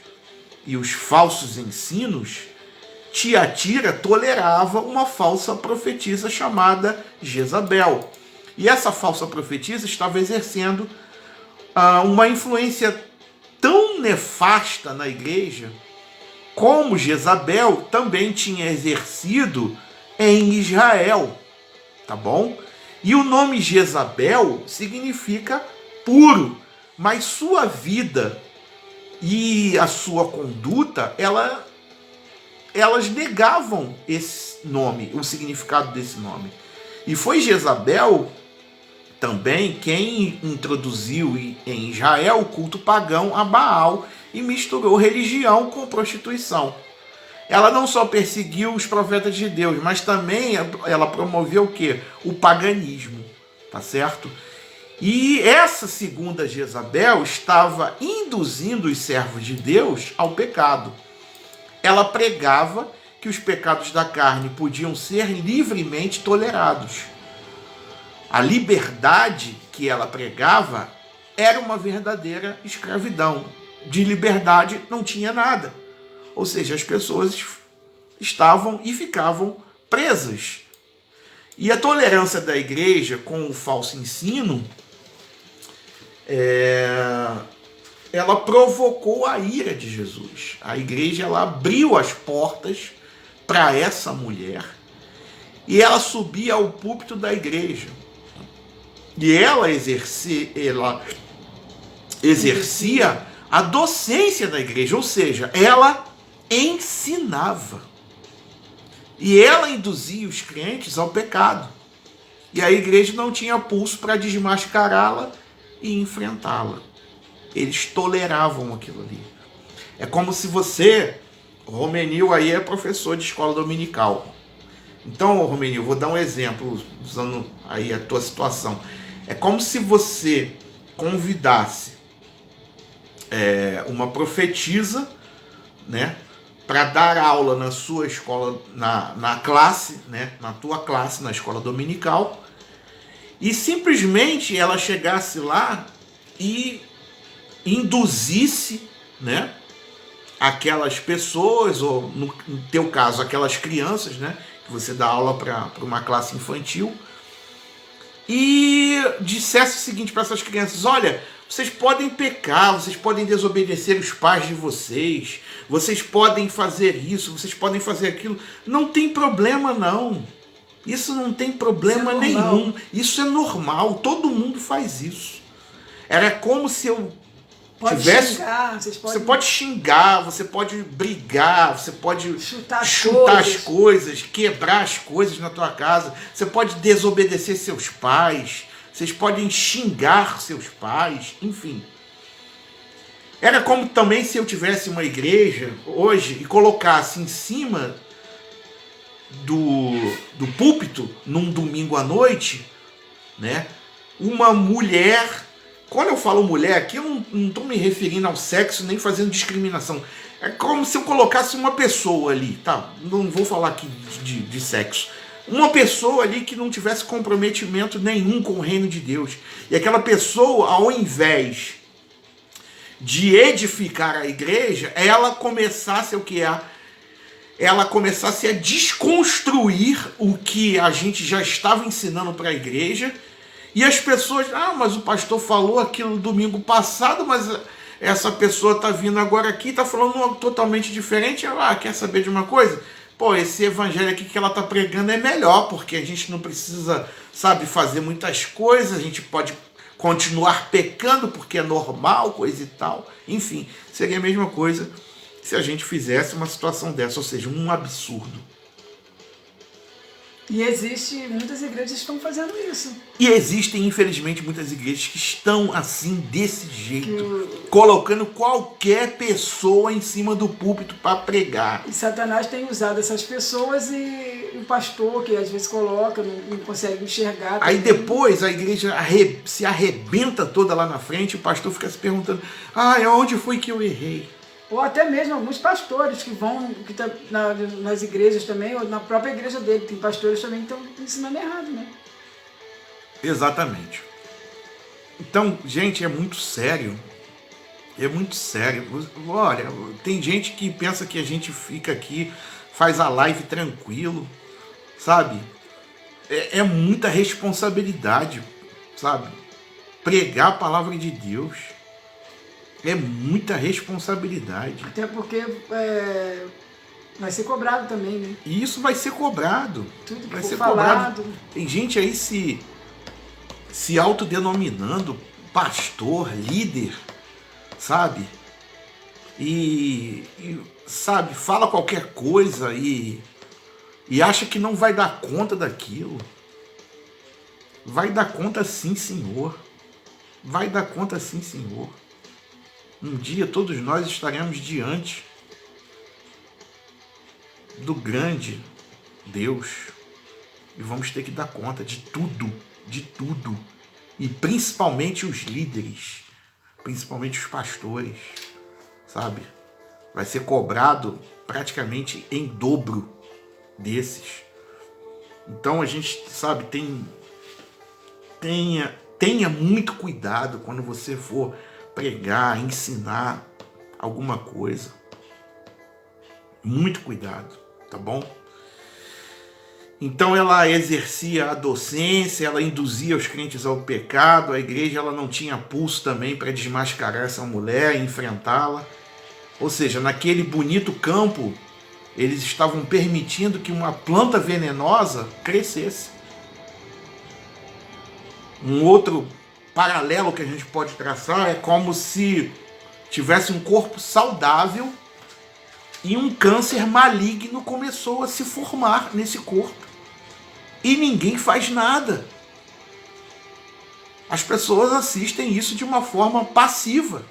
[SPEAKER 1] e os falsos ensinos, Tiatira tolerava uma falsa profetisa chamada Jezabel. E essa falsa profetisa estava exercendo uma influência tão nefasta na igreja como Jezabel também tinha exercido em Israel, tá bom? E o nome Jezabel significa puro, mas sua vida e a sua conduta, elas negavam esse nome, o significado desse nome. E foi Jezabel também quem introduziu em Israel o culto pagão a Baal e misturou religião com prostituição. Ela não só perseguiu os profetas de Deus, mas também ela promoveu o quê? O paganismo, tá certo? E essa segunda Jezabel estava induzindo os servos de Deus ao pecado. Ela pregava que os pecados da carne podiam ser livremente tolerados. A liberdade que ela pregava era uma verdadeira escravidão. De liberdade não tinha nada. Ou seja, as pessoas estavam e ficavam presas. E a tolerância da igreja com o falso ensino, ela provocou a ira de Jesus. A igreja ela abriu as portas para essa mulher e ela subia ao púlpito da igreja. E ela exercia a docência da igreja, ou seja, ela ensinava. E ela induzia os crentes ao pecado. E a igreja não tinha pulso para desmascará-la e enfrentá-la. Eles toleravam aquilo ali. É como se você, Romenil, aí é professor de escola dominical. Então, Romenil, vou dar um exemplo, usando aí a tua situação. É como se você convidasse uma profetisa, né, para dar aula na sua escola, na classe, né, na tua classe, na escola dominical, e simplesmente ela chegasse lá e induzisse, né, aquelas pessoas, ou no teu caso, aquelas crianças, né, que você dá aula para uma classe infantil, e dissesse o seguinte para essas crianças: olha, vocês podem pecar, vocês podem desobedecer os pais de vocês, vocês podem fazer isso, vocês podem fazer aquilo, não tem problema não, isso não tem problema nenhum, isso é normal, todo mundo faz isso. Era como se eu tivesse... Você pode xingar, você pode brigar, você pode chutar as coisas, quebrar as coisas na tua casa, você pode desobedecer seus pais, vocês podem xingar seus pais, enfim. Era como também se eu tivesse uma igreja hoje e colocasse em cima do púlpito, num domingo à noite, né, uma mulher. Quando eu falo mulher aqui, eu não estou me referindo ao sexo nem fazendo discriminação. É como se eu colocasse uma pessoa ali, tá? Não vou falar aqui de sexo. Uma pessoa ali que não tivesse comprometimento nenhum com o reino de Deus. E aquela pessoa, ao invés de edificar a igreja, ela começasse o que é? Ela começasse a desconstruir o que a gente já estava ensinando para a igreja. E as pessoas, mas o pastor falou aquilo no domingo passado, mas essa pessoa está vindo agora aqui e está falando algo totalmente diferente. Ela quer saber de uma coisa? Pô, esse evangelho aqui que ela está pregando é melhor, porque a gente não precisa, sabe, fazer muitas coisas, a gente pode continuar pecando porque é normal, coisa e tal. Enfim, seria a mesma coisa se a gente fizesse uma situação dessa, ou seja, um absurdo.
[SPEAKER 2] E muitas igrejas que estão fazendo isso.
[SPEAKER 1] E existem, infelizmente, muitas igrejas que estão assim, desse jeito, colocando qualquer pessoa em cima do púlpito para pregar.
[SPEAKER 2] E Satanás tem usado essas pessoas e o pastor, que às vezes coloca, não consegue enxergar.
[SPEAKER 1] Aí depois a igreja se arrebenta toda lá na frente, o pastor fica se perguntando: onde foi que eu errei?
[SPEAKER 2] Ou até mesmo alguns pastores que tá nas igrejas também, ou na própria igreja dele, tem pastores também que estão ensinando errado, né?
[SPEAKER 1] Exatamente. Então, gente, é muito sério. É muito sério. Olha, tem gente que pensa que a gente fica aqui, faz a live tranquilo, sabe? É muita responsabilidade, sabe? Pregar a palavra de Deus. É muita responsabilidade.
[SPEAKER 2] Até porque vai ser cobrado também, né?
[SPEAKER 1] E isso vai ser cobrado.
[SPEAKER 2] Tudo que
[SPEAKER 1] vai
[SPEAKER 2] for
[SPEAKER 1] ser
[SPEAKER 2] falado.
[SPEAKER 1] Cobrado. Tem gente aí se autodenominando pastor, líder, sabe? E sabe, fala qualquer coisa e acha que não vai dar conta daquilo. Vai dar conta sim, Senhor. Vai dar conta sim, Senhor. Um dia todos nós estaremos diante do grande Deus e vamos ter que dar conta de tudo, e principalmente os líderes, principalmente os pastores, sabe? Vai ser cobrado praticamente em dobro desses. Então a gente, sabe, tenha muito cuidado quando você for pregar, ensinar alguma coisa. Muito cuidado, tá bom? Então ela exercia a docência, ela induzia os crentes ao pecado, a igreja ela não tinha pulso também para desmascarar essa mulher e enfrentá-la. Ou seja, naquele bonito campo, eles estavam permitindo que uma planta venenosa crescesse. Um outro paralelo que a gente pode traçar é como se tivesse um corpo saudável e um câncer maligno começou a se formar nesse corpo. E ninguém faz nada. As pessoas assistem isso de uma forma passiva.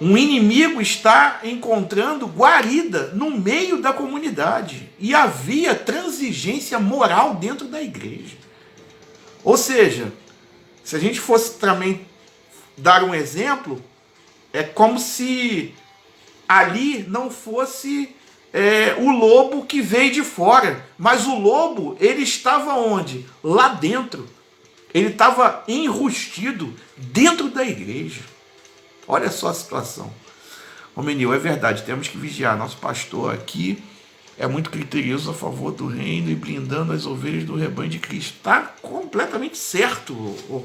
[SPEAKER 1] Um inimigo está encontrando guarida no meio da comunidade. E havia transigência moral dentro da igreja. Ou seja, se a gente fosse também dar um exemplo, é como se ali não fosse o lobo que veio de fora. Mas o lobo, ele estava onde? Lá dentro. Ele estava enrustido dentro da igreja. Olha só a situação. Menil, é verdade, temos que vigiar. Nosso pastor aqui é muito criterioso a favor do reino e blindando as ovelhas do rebanho de Cristo. Está completamente certo,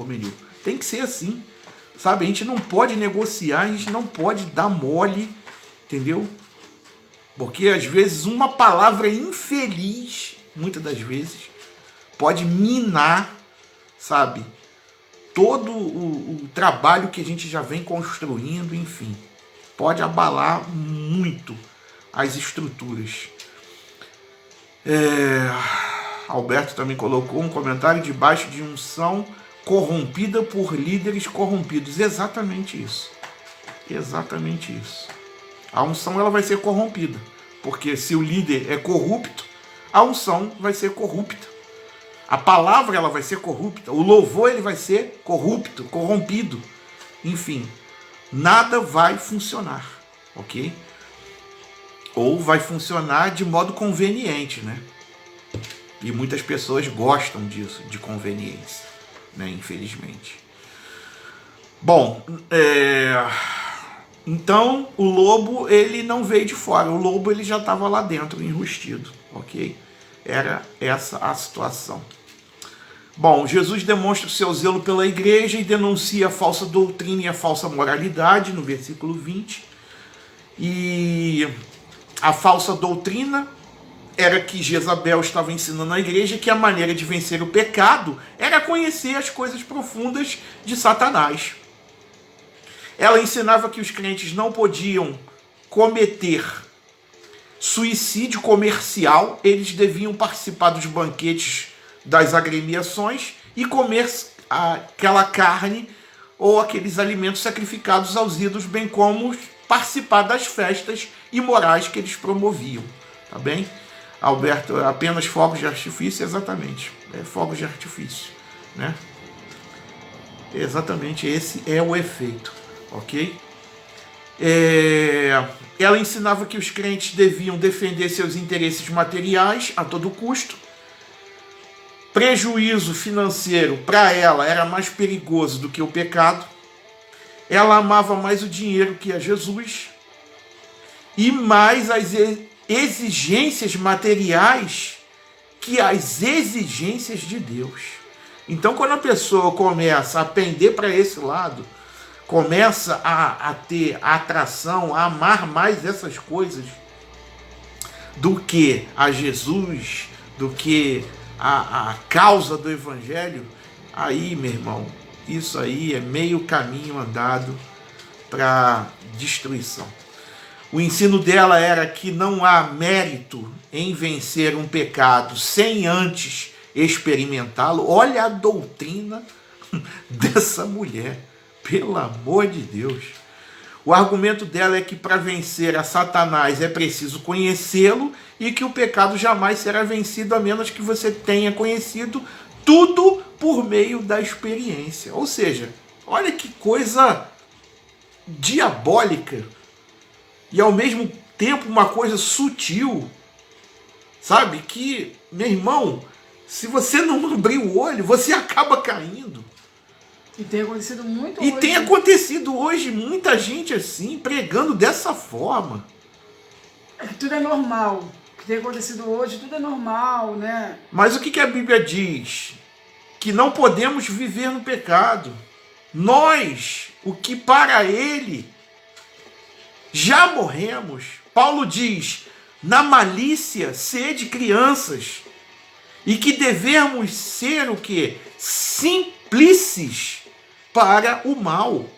[SPEAKER 1] Menil. Tem que ser assim. Sabe, a gente não pode negociar, a gente não pode dar mole, entendeu? Porque às vezes uma palavra infeliz, muitas das vezes, pode minar, sabe, todo o trabalho que a gente já vem construindo, enfim. Pode abalar muito as estruturas. Alberto também colocou um comentário: debaixo de unção corrompida por líderes corrompidos. Exatamente isso. Exatamente isso. A unção ela vai ser corrompida, porque se o líder é corrupto, a unção vai ser corrupta. A palavra ela vai ser corrupta, o louvor ele vai ser corrupto, corrompido. Enfim, nada vai funcionar, ok? Ou vai funcionar de modo conveniente, né? E muitas pessoas gostam disso, de conveniência, né? Infelizmente. Bom, então o lobo ele não veio de fora, o lobo ele já estava lá dentro, enrustido, ok? Era essa a situação. Bom, Jesus demonstra o seu zelo pela igreja e denuncia a falsa doutrina e a falsa moralidade, no versículo 20. E a falsa doutrina era que Jezabel estava ensinando à igreja que a maneira de vencer o pecado era conhecer as coisas profundas de Satanás. Ela ensinava que os crentes não podiam cometer suicídio comercial, eles deviam participar dos banquetes das agremiações e comer aquela carne ou aqueles alimentos sacrificados aos ídolos, bem como participar das festas imorais que eles promoviam, tá bem? Alberto, apenas fogos de artifício, exatamente, fogos de artifício, né? Exatamente, esse é o efeito, ok? Ela ensinava que os crentes deviam defender seus interesses materiais a todo custo. Prejuízo financeiro para ela era mais perigoso do que o pecado. Ela amava mais o dinheiro que a Jesus e mais as exigências materiais que as exigências de Deus. Então, quando a pessoa começa a pender para esse lado, começa a ter atração, a amar mais essas coisas do que a Jesus, do que a causa do evangelho, aí, meu irmão, isso aí é meio caminho andado para destruição. O ensino dela era que não há mérito em vencer um pecado sem antes experimentá-lo. Olha a doutrina dessa mulher, pelo amor de Deus. O argumento dela é que para vencer a Satanás é preciso conhecê-lo e que o pecado jamais será vencido a menos que você tenha conhecido tudo por meio da experiência. Ou seja, olha que coisa diabólica e ao mesmo tempo uma coisa sutil, sabe? Que, meu irmão, se você não abrir o olho, você acaba caindo.
[SPEAKER 2] E tem acontecido muito
[SPEAKER 1] hoje.
[SPEAKER 2] E
[SPEAKER 1] tem acontecido hoje muita gente assim, pregando dessa forma.
[SPEAKER 2] É que tudo é normal. O que tem acontecido hoje, tudo é normal, né?
[SPEAKER 1] Mas o que a Bíblia diz? Que não podemos viver no pecado. Nós, o que para ele, já morremos. Paulo diz, na malícia, sede crianças. E que devemos ser o quê? Simplices para o mal.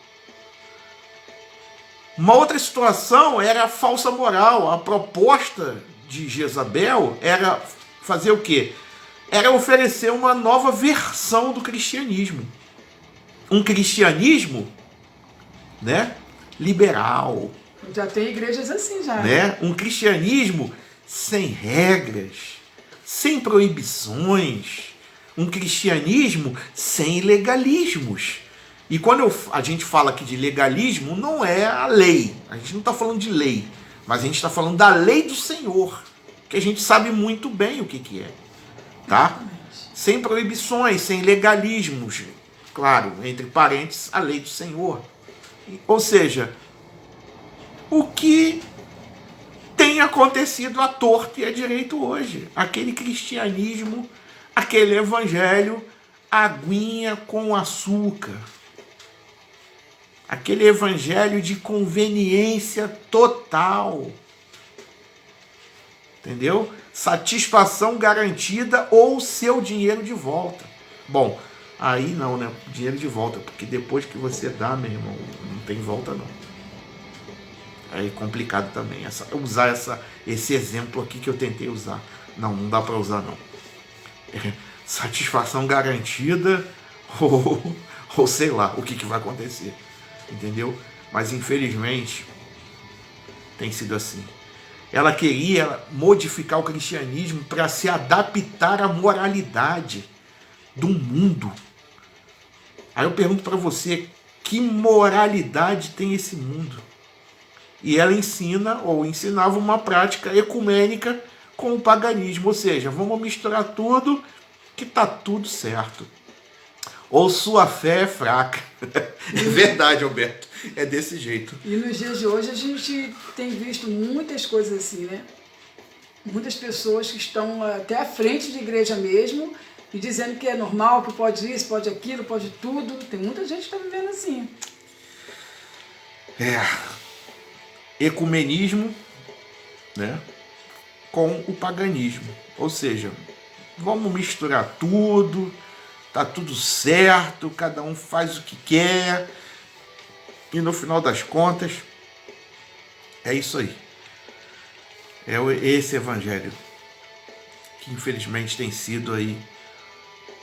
[SPEAKER 1] Uma outra situação era a falsa moral. A proposta de Jezabel era fazer o quê? Era oferecer uma nova versão do cristianismo. Um cristianismo, né, liberal.
[SPEAKER 2] Já tem igrejas assim já.
[SPEAKER 1] Né? Um cristianismo sem regras, sem proibições. Um cristianismo sem legalismos. E quando a gente fala aqui de legalismo, não é a lei. A gente não está falando de lei. Mas a gente está falando da lei do Senhor. Que a gente sabe muito bem o que é. Tá? Sem proibições, sem legalismos. Claro, entre parênteses, a lei do Senhor. Ou seja, o que tem acontecido à torta e à direito hoje. Aquele cristianismo, aquele evangelho, aguinha com açúcar. Aquele evangelho de conveniência total. Entendeu? Satisfação garantida ou seu dinheiro de volta. Bom, aí não, né? Dinheiro de volta, porque depois que você dá, meu irmão, não tem volta não. É complicado também. Usar esse exemplo aqui que eu tentei usar. Não dá para usar não. Satisfação garantida ou sei lá o que vai acontecer. Entendeu? Mas infelizmente tem sido assim. Ela queria modificar o cristianismo para se adaptar à moralidade do mundo. Aí eu pergunto para você, que moralidade tem esse mundo? E ela ensina, ou ensinava, uma prática ecumênica com o paganismo. Ou seja, vamos misturar tudo que está tudo certo. Ou sua fé é fraca. É verdade, Alberto. É desse jeito.
[SPEAKER 2] E nos dias de hoje a gente tem visto muitas coisas assim, né? Muitas pessoas que estão até à frente de igreja mesmo e dizendo que é normal, que pode isso, pode aquilo, pode tudo. Tem muita gente que está vivendo assim.
[SPEAKER 1] Ecumenismo, né, com o paganismo. Ou seja, vamos misturar tudo, tá tudo certo, cada um faz o que quer, e no final das contas, é isso aí. É esse evangelho que infelizmente tem sido aí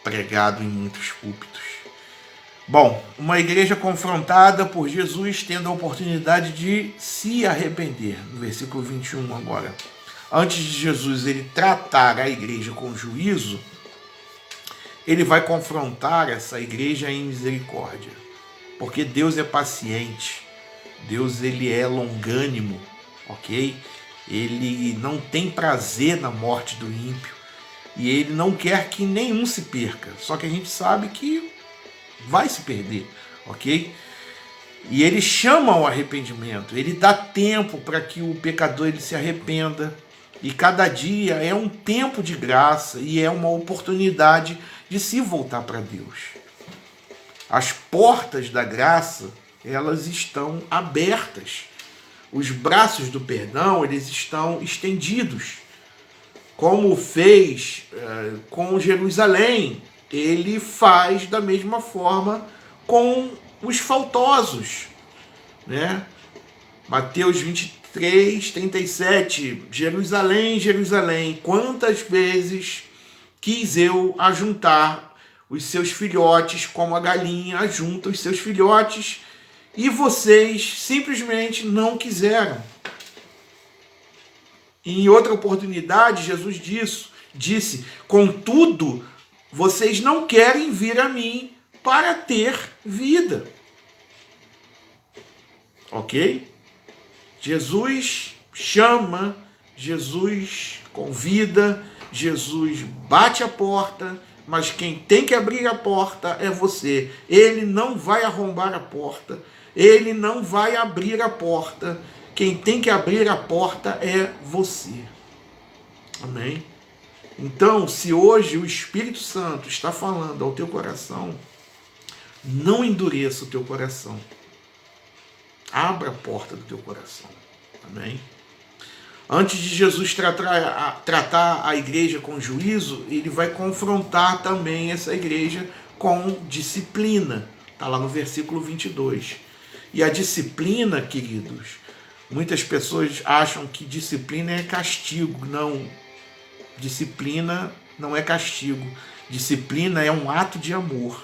[SPEAKER 1] pregado em muitos púlpitos. Bom, uma igreja confrontada por Jesus tendo a oportunidade de se arrepender. No versículo 21 agora. Antes de Jesus ele tratar a igreja com juízo, ele vai confrontar essa igreja em misericórdia. Porque Deus é paciente. Deus ele é longânimo, ok? Ele não tem prazer na morte do ímpio. E ele não quer que nenhum se perca. Só que a gente sabe que vai se perder, ok? E ele chama ao arrependimento, ele dá tempo para que o pecador ele se arrependa, e cada dia é um tempo de graça e é uma oportunidade de se voltar para Deus. As portas da graça, elas estão abertas, os braços do perdão, eles estão estendidos, como fez com Jerusalém. Ele faz da mesma forma com os faltosos, né? Mateus 23, 37, Jerusalém, Jerusalém, quantas vezes quis eu ajuntar os seus filhotes como a galinha ajunta os seus filhotes, e vocês simplesmente não quiseram. Em outra oportunidade, Jesus disse, contudo, vocês não querem vir a mim para ter vida. Ok? Jesus chama, Jesus convida, Jesus bate a porta, mas quem tem que abrir a porta é você. Ele não vai arrombar a porta, ele não vai abrir a porta. Quem tem que abrir a porta é você. Amém? Então, se hoje o Espírito Santo está falando ao teu coração, não endureça o teu coração. Abra a porta do teu coração. Amém? Antes de Jesus tratar a igreja com juízo, ele vai confrontar também essa igreja com disciplina. Está lá no versículo 22. E a disciplina, queridos, muitas pessoas acham que disciplina é castigo. Não. Disciplina não é castigo. Disciplina é um ato de amor.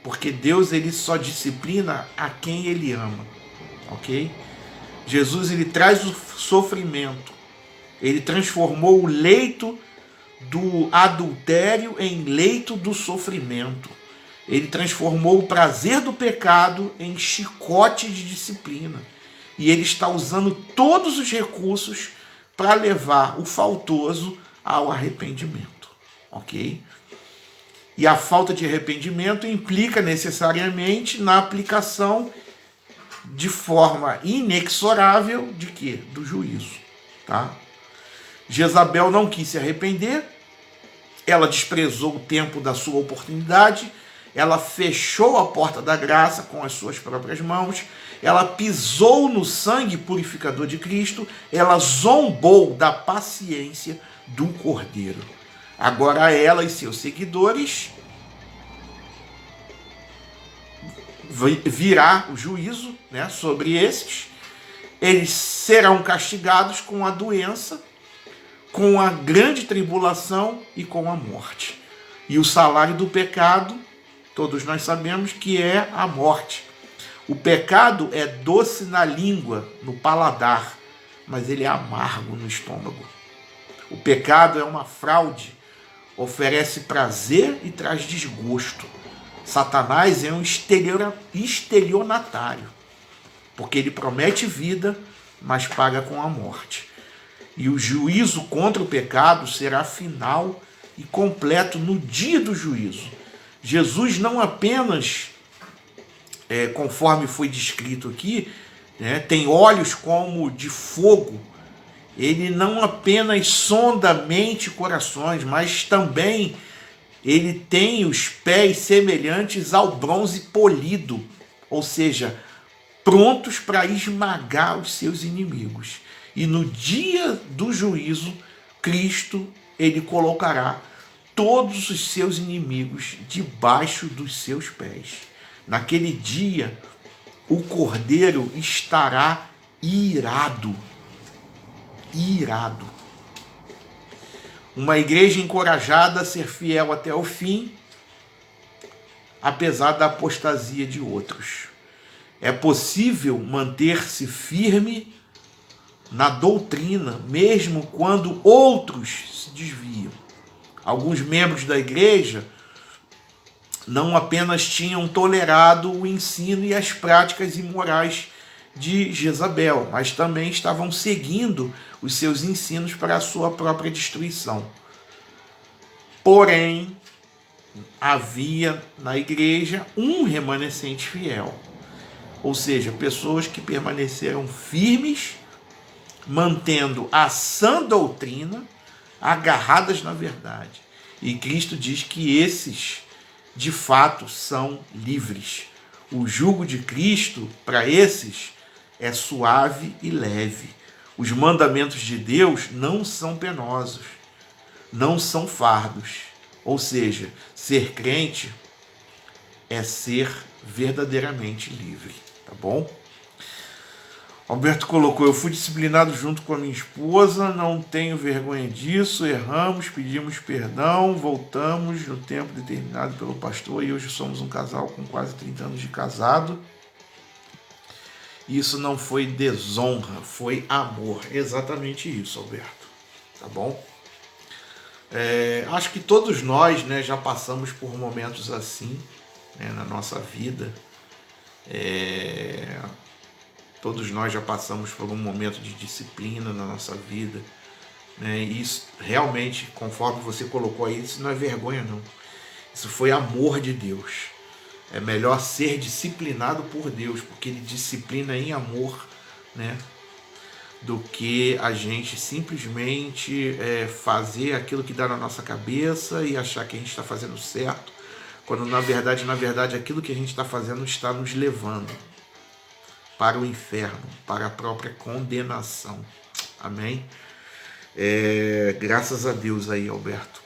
[SPEAKER 1] Porque Deus ele só disciplina a quem ele ama. Ok? Jesus ele traz o sofrimento. Ele transformou o leito do adultério em leito do sofrimento. Ele transformou o prazer do pecado em chicote de disciplina. E ele está usando todos os recursos para levar o faltoso ao arrependimento, ok? E a falta de arrependimento implica necessariamente na aplicação de forma inexorável de quê? Do juízo, tá? Jezabel não quis se arrepender, ela desprezou o tempo da sua oportunidade, ela fechou a porta da graça com as suas próprias mãos, ela pisou no sangue purificador de Cristo, ela zombou da paciência do Cordeiro. Agora ela e seus seguidores virá o juízo, né, sobre esses. Eles serão castigados com a doença, com a grande tribulação e com a morte. E o salário do pecado, todos nós sabemos que é a morte. O pecado é doce na língua, no paladar, mas ele é amargo no estômago. O pecado é uma fraude, oferece prazer e traz desgosto. Satanás é um estelionatário, porque ele promete vida, mas paga com a morte. E o juízo contra o pecado será final e completo no dia do juízo. Jesus não apenas, conforme foi descrito aqui, tem olhos como de fogo. Ele não apenas sonda mente e corações, mas também ele tem os pés semelhantes ao bronze polido, ou seja, prontos para esmagar os seus inimigos. E no dia do juízo, Cristo, ele colocará todos os seus inimigos debaixo dos seus pés. Naquele dia, o Cordeiro estará irado. Irado. Uma igreja encorajada a ser fiel até o fim, apesar da apostasia de outros. É possível manter-se firme na doutrina, mesmo quando outros se desviam. Alguns membros da igreja não apenas tinham tolerado o ensino e as práticas imorais de Jezabel, mas também estavam seguindo os seus ensinos para a sua própria destruição. Porém, havia na igreja um remanescente fiel, ou seja, pessoas que permaneceram firmes, mantendo a sã doutrina, agarradas na verdade. E Cristo diz que esses, de fato, são livres. O jugo de Cristo, para esses, é suave e leve. Os mandamentos de Deus não são penosos, não são fardos. Ou seja, ser crente é ser verdadeiramente livre, tá bom? Alberto colocou: eu fui disciplinado junto com a minha esposa, não tenho vergonha disso, erramos, pedimos perdão, voltamos no tempo determinado pelo pastor e hoje somos um casal com quase 30 anos de casado. Isso não foi desonra, foi amor. Exatamente isso, Alberto. Tá bom? Acho que todos nós, né, já passamos por momentos assim, né, na nossa vida. Todos nós já passamos por um momento de disciplina na nossa vida. Né, e isso realmente, conforme você colocou aí, isso não é vergonha não. Isso foi amor de Deus. É melhor ser disciplinado por Deus, porque Ele disciplina em amor, né, do que a gente simplesmente fazer aquilo que dá na nossa cabeça e achar que a gente está fazendo certo, quando na verdade aquilo que a gente está fazendo está nos levando para o inferno, para a própria condenação. Amém? Graças a Deus aí, Alberto,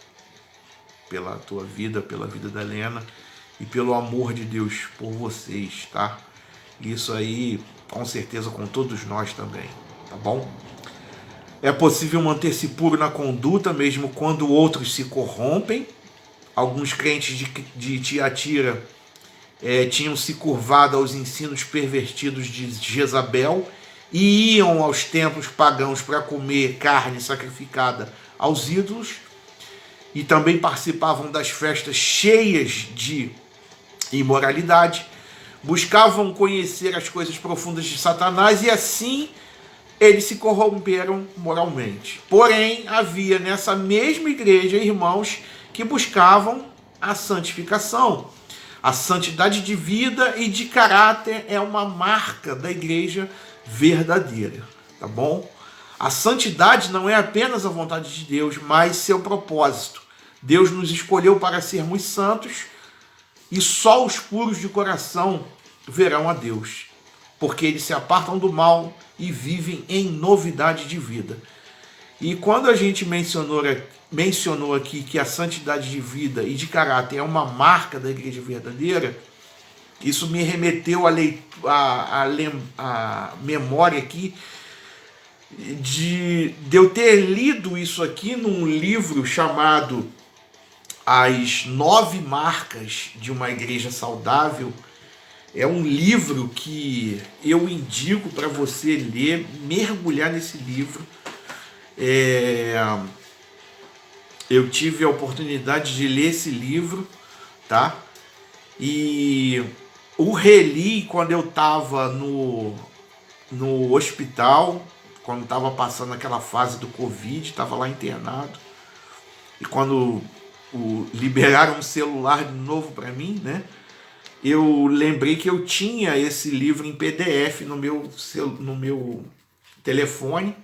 [SPEAKER 1] pela tua vida, pela vida da Helena, e pelo amor de Deus por vocês, tá? Isso aí, com certeza, com todos nós também, tá bom? É possível manter-se puro na conduta, mesmo quando outros se corrompem. Alguns crentes de Tiatira tinham se curvado aos ensinos pervertidos de Jezabel e iam aos templos pagãos para comer carne sacrificada aos ídolos, e também participavam das festas cheias de imoralidade, buscavam conhecer as coisas profundas de Satanás e assim eles se corromperam moralmente. Porém, havia nessa mesma igreja irmãos que buscavam a santificação, A santidade de vida e de caráter é uma marca da igreja verdadeira, tá bom? A santidade não é apenas a vontade de Deus, mas seu propósito. Deus nos escolheu para sermos santos e só os puros de coração verão a Deus, porque eles se apartam do mal e vivem em novidade de vida. E quando a gente mencionou aqui que a santidade de vida e de caráter é uma marca da igreja verdadeira, isso me remeteu à memória aqui de eu ter lido isso aqui num livro chamado As 9 Marcas de uma Igreja Saudável. É um livro que eu indico para você ler, mergulhar nesse livro. Eu tive a oportunidade de ler esse livro, tá? E o reli quando eu estava no hospital, quando estava passando aquela fase do Covid, estava lá internado. E quando liberaram um celular de novo para mim, né? Eu lembrei que eu tinha esse livro em PDF no meu telefone.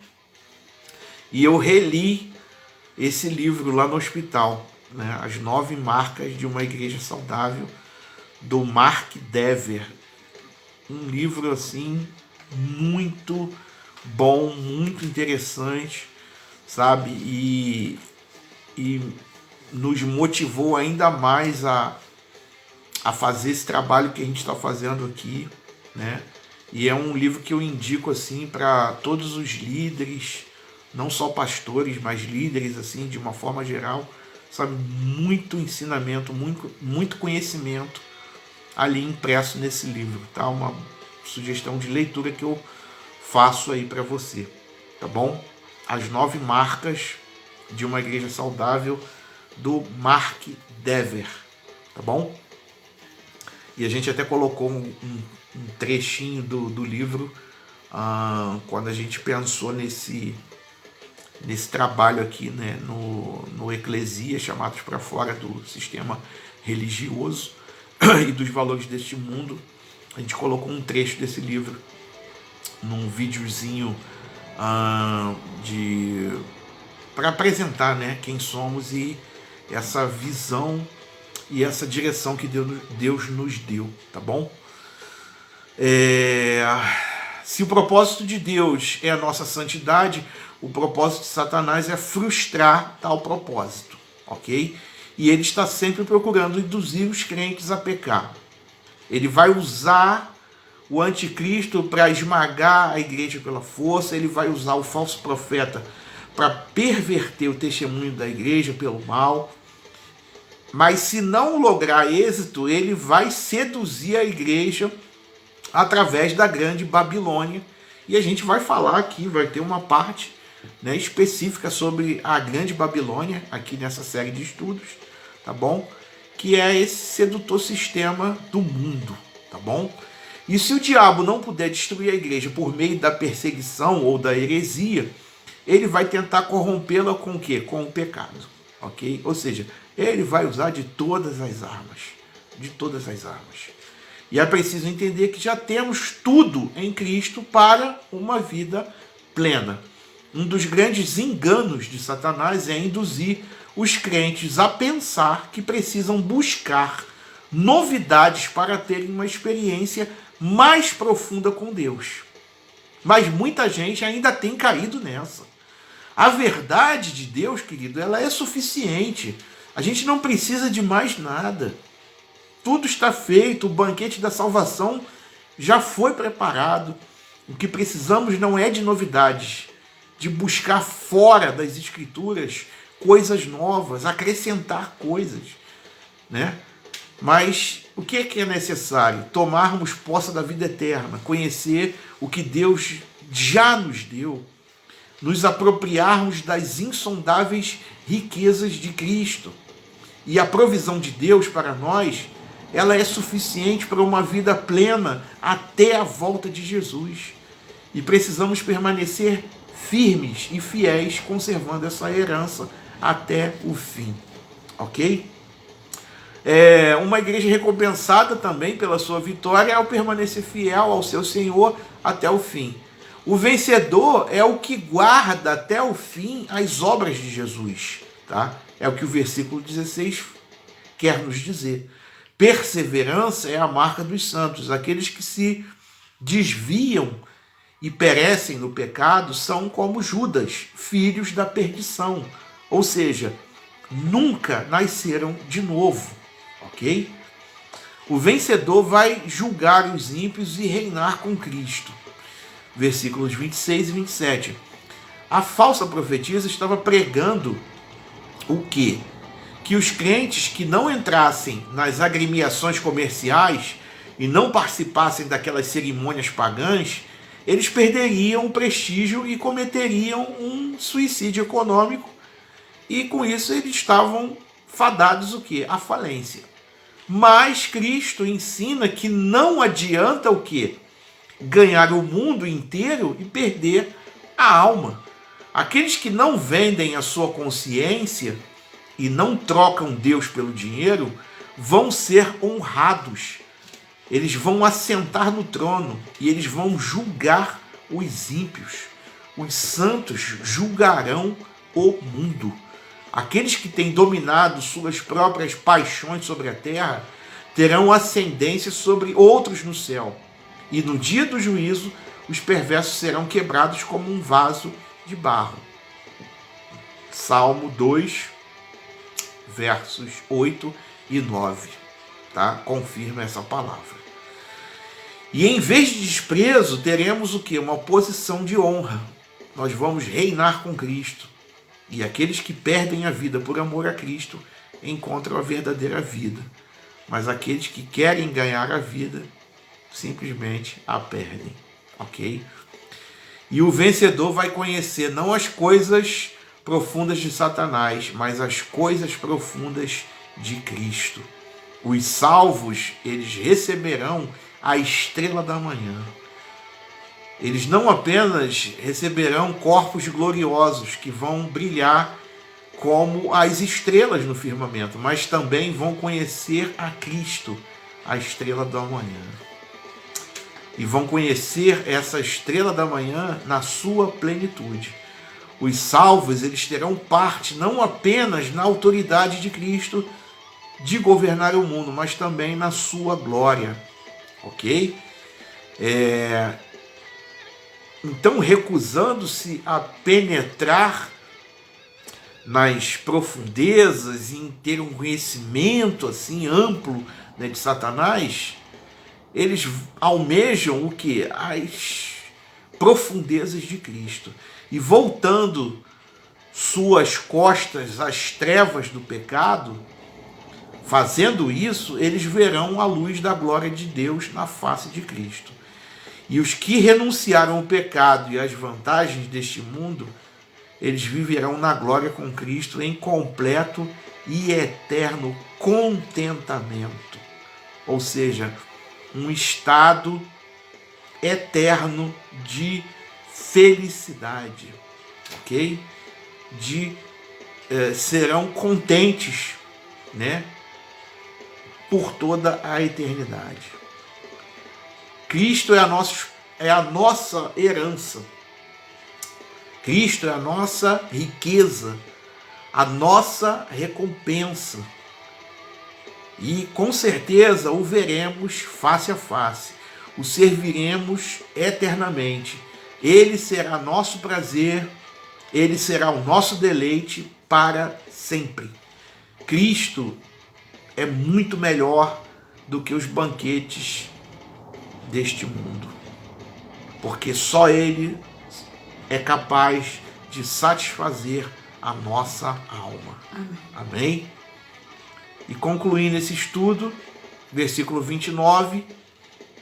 [SPEAKER 1] E eu reli esse livro lá no hospital, né? As 9 Marcas de uma Igreja Saudável, do Mark Dever. Um livro assim muito bom, muito interessante, sabe? E nos motivou ainda mais a fazer esse trabalho que a gente está fazendo aqui, né? E é um livro que eu indico assim para todos os líderes, não só pastores, mas líderes assim de uma forma geral, sabe? Muito ensinamento, muito conhecimento ali impresso nesse livro, tá? Uma sugestão de leitura que eu faço aí para você, tá bom? As 9 Marcas de uma Igreja Saudável, do Mark Dever, tá bom? E a gente até colocou um trechinho do livro quando a gente pensou nesse trabalho aqui, né, no Eclesia, chamados para fora do sistema religioso e dos valores deste mundo. A gente colocou um trecho desse livro num videozinho para apresentar, né, quem somos e essa visão e essa direção que Deus nos deu, tá bom? Se o propósito de Deus é a nossa santidade, o propósito de Satanás é frustrar tal propósito, ok? E ele está sempre procurando induzir os crentes a pecar. Ele vai usar o anticristo para esmagar a igreja pela força, ele vai usar o falso profeta para perverter o testemunho da igreja pelo mal. Mas se não lograr êxito, ele vai seduzir a igreja através da grande Babilônia. E a gente vai falar aqui, vai ter uma parte, né, específica sobre a grande Babilônia, aqui nessa série de estudos, tá bom? Que é esse sedutor sistema do mundo, tá bom? E se o diabo não puder destruir a igreja por meio da perseguição ou da heresia, ele vai tentar corrompê-la com o quê? Com o pecado, ok? Ou seja, ele vai usar de todas as armas, E é preciso entender que já temos tudo em Cristo para uma vida plena. Um dos grandes enganos de Satanás é induzir os crentes a pensar que precisam buscar novidades para terem uma experiência mais profunda com Deus. Mas muita gente ainda tem caído nessa. A verdade de Deus, querido, ela é suficiente. A gente não precisa de mais nada. Tudo está feito, o banquete da salvação já foi preparado. O que precisamos não é de novidades, de buscar fora das Escrituras coisas novas, acrescentar coisas, né? Mas o que é necessário? Tomarmos posse da vida eterna, conhecer o que Deus já nos deu, nos apropriarmos das insondáveis riquezas de Cristo. E a provisão de Deus para nós, ela é suficiente para uma vida plena até a volta de Jesus. E precisamos permanecer firmes e fiéis, conservando essa herança até o fim. Ok? Uma igreja recompensada também pela sua vitória ao permanecer fiel ao seu Senhor até o fim. O vencedor é o que guarda até o fim as obras de Jesus, tá? É o que o versículo 16 quer nos dizer. Perseverança é a marca dos santos. Aqueles que se desviam e perecem no pecado são como Judas, filhos da perdição. Ou seja, nunca nasceram de novo, ok? O vencedor vai julgar os ímpios e reinar com Cristo. Versículos 26 e 27. A falsa profetisa estava pregando o quê? Que os crentes que não entrassem nas agremiações comerciais e não participassem daquelas cerimônias pagãs, eles perderiam o prestígio e cometeriam um suicídio econômico, e com isso eles estavam fadados o quê? À falência. Mas Cristo ensina que não adianta o quê? Ganhar o mundo inteiro e perder a alma. Aqueles que não vendem a sua consciência e não trocam Deus pelo dinheiro vão ser honrados. Eles vão assentar no trono e eles vão julgar os ímpios. Os santos julgarão o mundo. Aqueles que têm dominado suas próprias paixões sobre a terra terão ascendência sobre outros no céu. E no dia do juízo, os perversos serão quebrados como um vaso de barro. Salmo 2, versos 8 e 9. Tá? Confirma essa palavra. E em vez de desprezo, teremos o quê? Uma posição de honra. Nós vamos reinar com Cristo. E aqueles que perdem a vida por amor a Cristo encontram a verdadeira vida. Mas aqueles que querem ganhar a vida simplesmente a perdem, ok? E o vencedor vai conhecer não as coisas profundas de Satanás, mas as coisas profundas de Cristo. Os salvos, eles receberão a estrela da manhã. Eles não apenas receberão corpos gloriosos que vão brilhar como as estrelas no firmamento, mas também vão conhecer a Cristo, a estrela da manhã. E vão conhecer essa estrela da manhã na sua plenitude. Os salvos, eles terão parte não apenas na autoridade de Cristo de governar o mundo, mas também na sua glória, ok? Então, recusando-se a penetrar nas profundezas e em ter um conhecimento assim amplo, né, de Satanás, eles almejam o que? As profundezas de Cristo. E voltando suas costas às trevas do pecado, fazendo isso, eles verão a luz da glória de Deus na face de Cristo. E os que renunciaram ao pecado e às vantagens deste mundo, eles viverão na glória com Cristo em completo e eterno contentamento. Ou seja, um estado eterno de felicidade, ok? Serão contentes, né, por toda a eternidade. Cristo é a nossa herança. Cristo é a nossa riqueza, a nossa recompensa. E com certeza o veremos face a face, o serviremos eternamente. Ele será nosso prazer, ele será o nosso deleite para sempre. Cristo é muito melhor do que os banquetes deste mundo, porque só Ele é capaz de satisfazer a nossa alma. Amém? E concluindo esse estudo, versículo 29,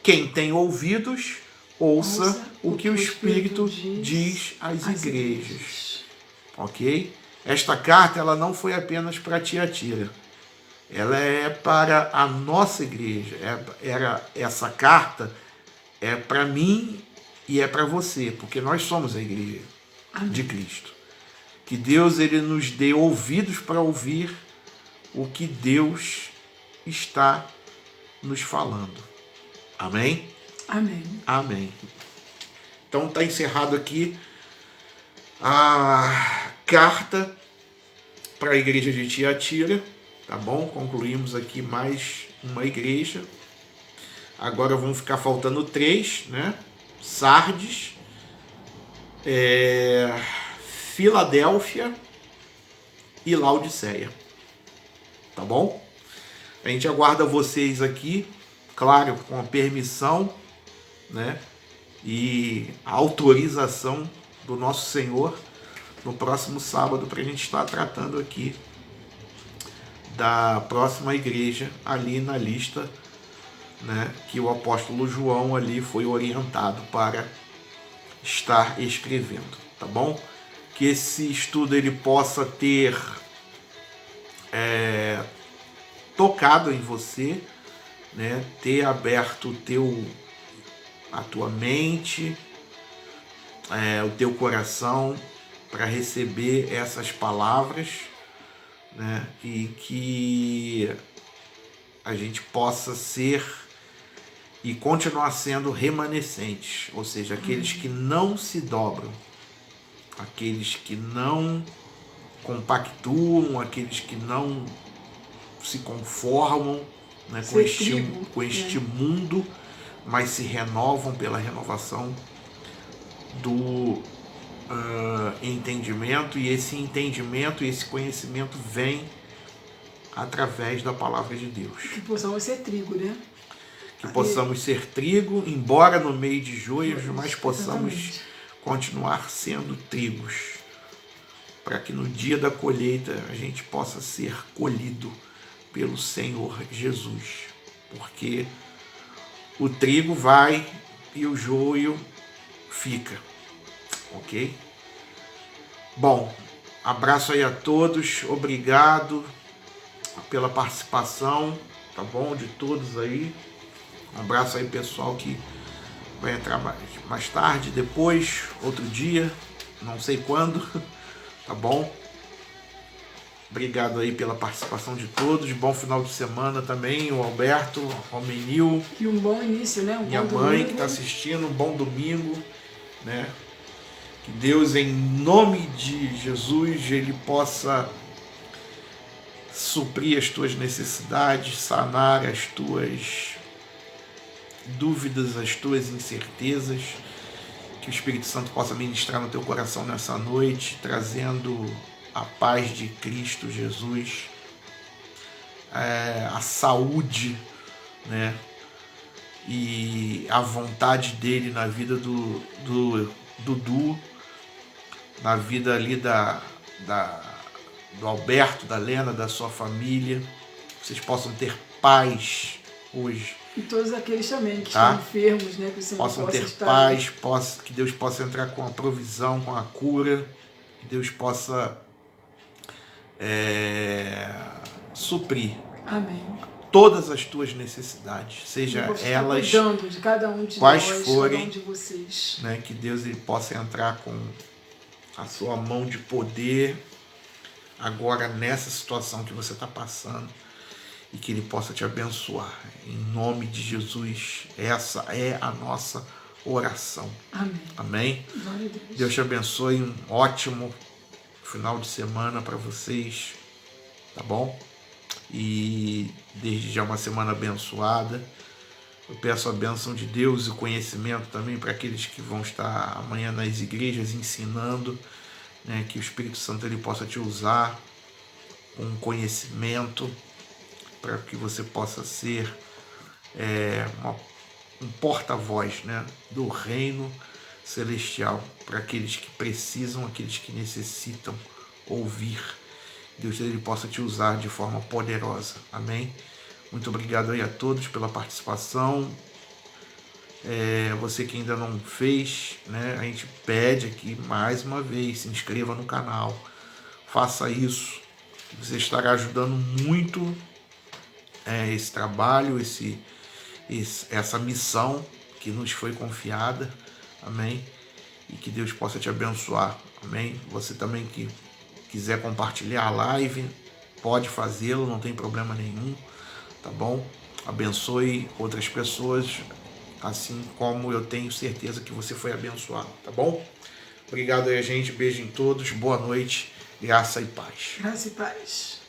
[SPEAKER 1] quem tem ouvidos, ouça o que o Espírito diz às igrejas. Ok? Esta carta ela não foi apenas para Tiatira, ela é para a nossa igreja. Essa carta é para mim e é para você, porque nós somos a igreja de Cristo. Que Deus ele nos dê ouvidos para ouvir o que Deus está nos falando. Amém?
[SPEAKER 2] Amém.
[SPEAKER 1] Amém. Então está encerrado aqui a carta para a igreja de Tiatira, tá bom? Concluímos aqui mais uma igreja. Agora vão ficar faltando 3, né? Sardes, Filadélfia e Laodiceia, tá bom? A gente aguarda vocês aqui, claro, com a permissão, né? E a autorização do nosso Senhor no próximo sábado, para a gente estar tratando aqui da próxima igreja ali na lista, né, que o apóstolo João ali foi orientado para estar escrevendo, tá bom? Que esse estudo ele possa ter tocado em você, né, ter aberto a tua mente, o teu coração para receber essas palavras, né, e que a gente possa ser e continuar sendo remanescentes, ou seja, aqueles que não se dobram, aqueles que não compactuam, aqueles que não se conformam, né, com este mundo, mas se renovam pela renovação do entendimento, e esse entendimento e esse conhecimento vem através da palavra de Deus.
[SPEAKER 2] Que possamos ser trigo, né?
[SPEAKER 1] Que possamos ser trigo, embora no meio de joias, mas possamos continuar sendo trigos, para que no dia da colheita a gente possa ser colhido pelo Senhor Jesus, porque o trigo vai e o joio fica, ok? Bom, abraço aí a todos, obrigado pela participação, tá bom, de todos aí. Um abraço aí pessoal que vai entrar mais tarde, depois, outro dia, não sei quando, tá bom? Obrigado aí pela participação de todos, bom final de semana também, o Alberto, o Romenil.
[SPEAKER 2] E um bom início, né?
[SPEAKER 1] Minha mãe que está assistindo, um bom domingo, né? Que Deus, em nome de Jesus, Ele possa suprir as tuas necessidades, sanar as tuas dúvidas, as tuas incertezas, que o Espírito Santo possa ministrar no teu coração nessa noite, trazendo a paz de Cristo Jesus, a saúde, né, e a vontade dele na vida do Dudu, na vida ali do Alberto, da Lena, da sua família. Vocês possam ter paz hoje.
[SPEAKER 2] E todos aqueles também que estão enfermos, né? Que o Senhor
[SPEAKER 1] possam ter paz, que Deus possa entrar com a provisão, com a cura, que Deus possa suprir.
[SPEAKER 2] Amém.
[SPEAKER 1] Todas as tuas necessidades, seja elas
[SPEAKER 2] de cada um de
[SPEAKER 1] quais
[SPEAKER 2] nós,
[SPEAKER 1] forem,
[SPEAKER 2] cada um de vocês,
[SPEAKER 1] né, que Deus ele possa entrar com a sua mão de poder agora nessa situação que você está passando, e que Ele possa te abençoar. Em nome de Jesus, essa é a nossa oração.
[SPEAKER 2] Amém.
[SPEAKER 1] Amém?
[SPEAKER 2] Glória a Deus.
[SPEAKER 1] Deus te abençoe, um ótimo final de semana para vocês, tá bom? E desde já uma semana abençoada. Eu peço a bênção de Deus e conhecimento também para aqueles que vão estar amanhã nas igrejas ensinando, né, que o Espírito Santo ele possa te usar com conhecimento, para que você possa ser um porta-voz, né, do reino celestial, para aqueles que precisam, aqueles que necessitam ouvir. Deus ele possa te usar de forma poderosa. Amém? Muito obrigado aí a todos pela participação. Você que ainda não fez, né, a gente pede aqui mais uma vez, se inscreva no canal, faça isso. Você estará ajudando muito esse trabalho, essa missão que nos foi confiada. Amém? E que Deus possa te abençoar. Amém? Você também que quiser compartilhar a live, pode fazê-lo, não tem problema nenhum. tá bom? Abençoe outras pessoas, assim como eu tenho certeza que você foi abençoado, tá bom? Obrigado aí, gente. Beijo em todos. Boa noite. Graça e paz.
[SPEAKER 2] Graça e paz.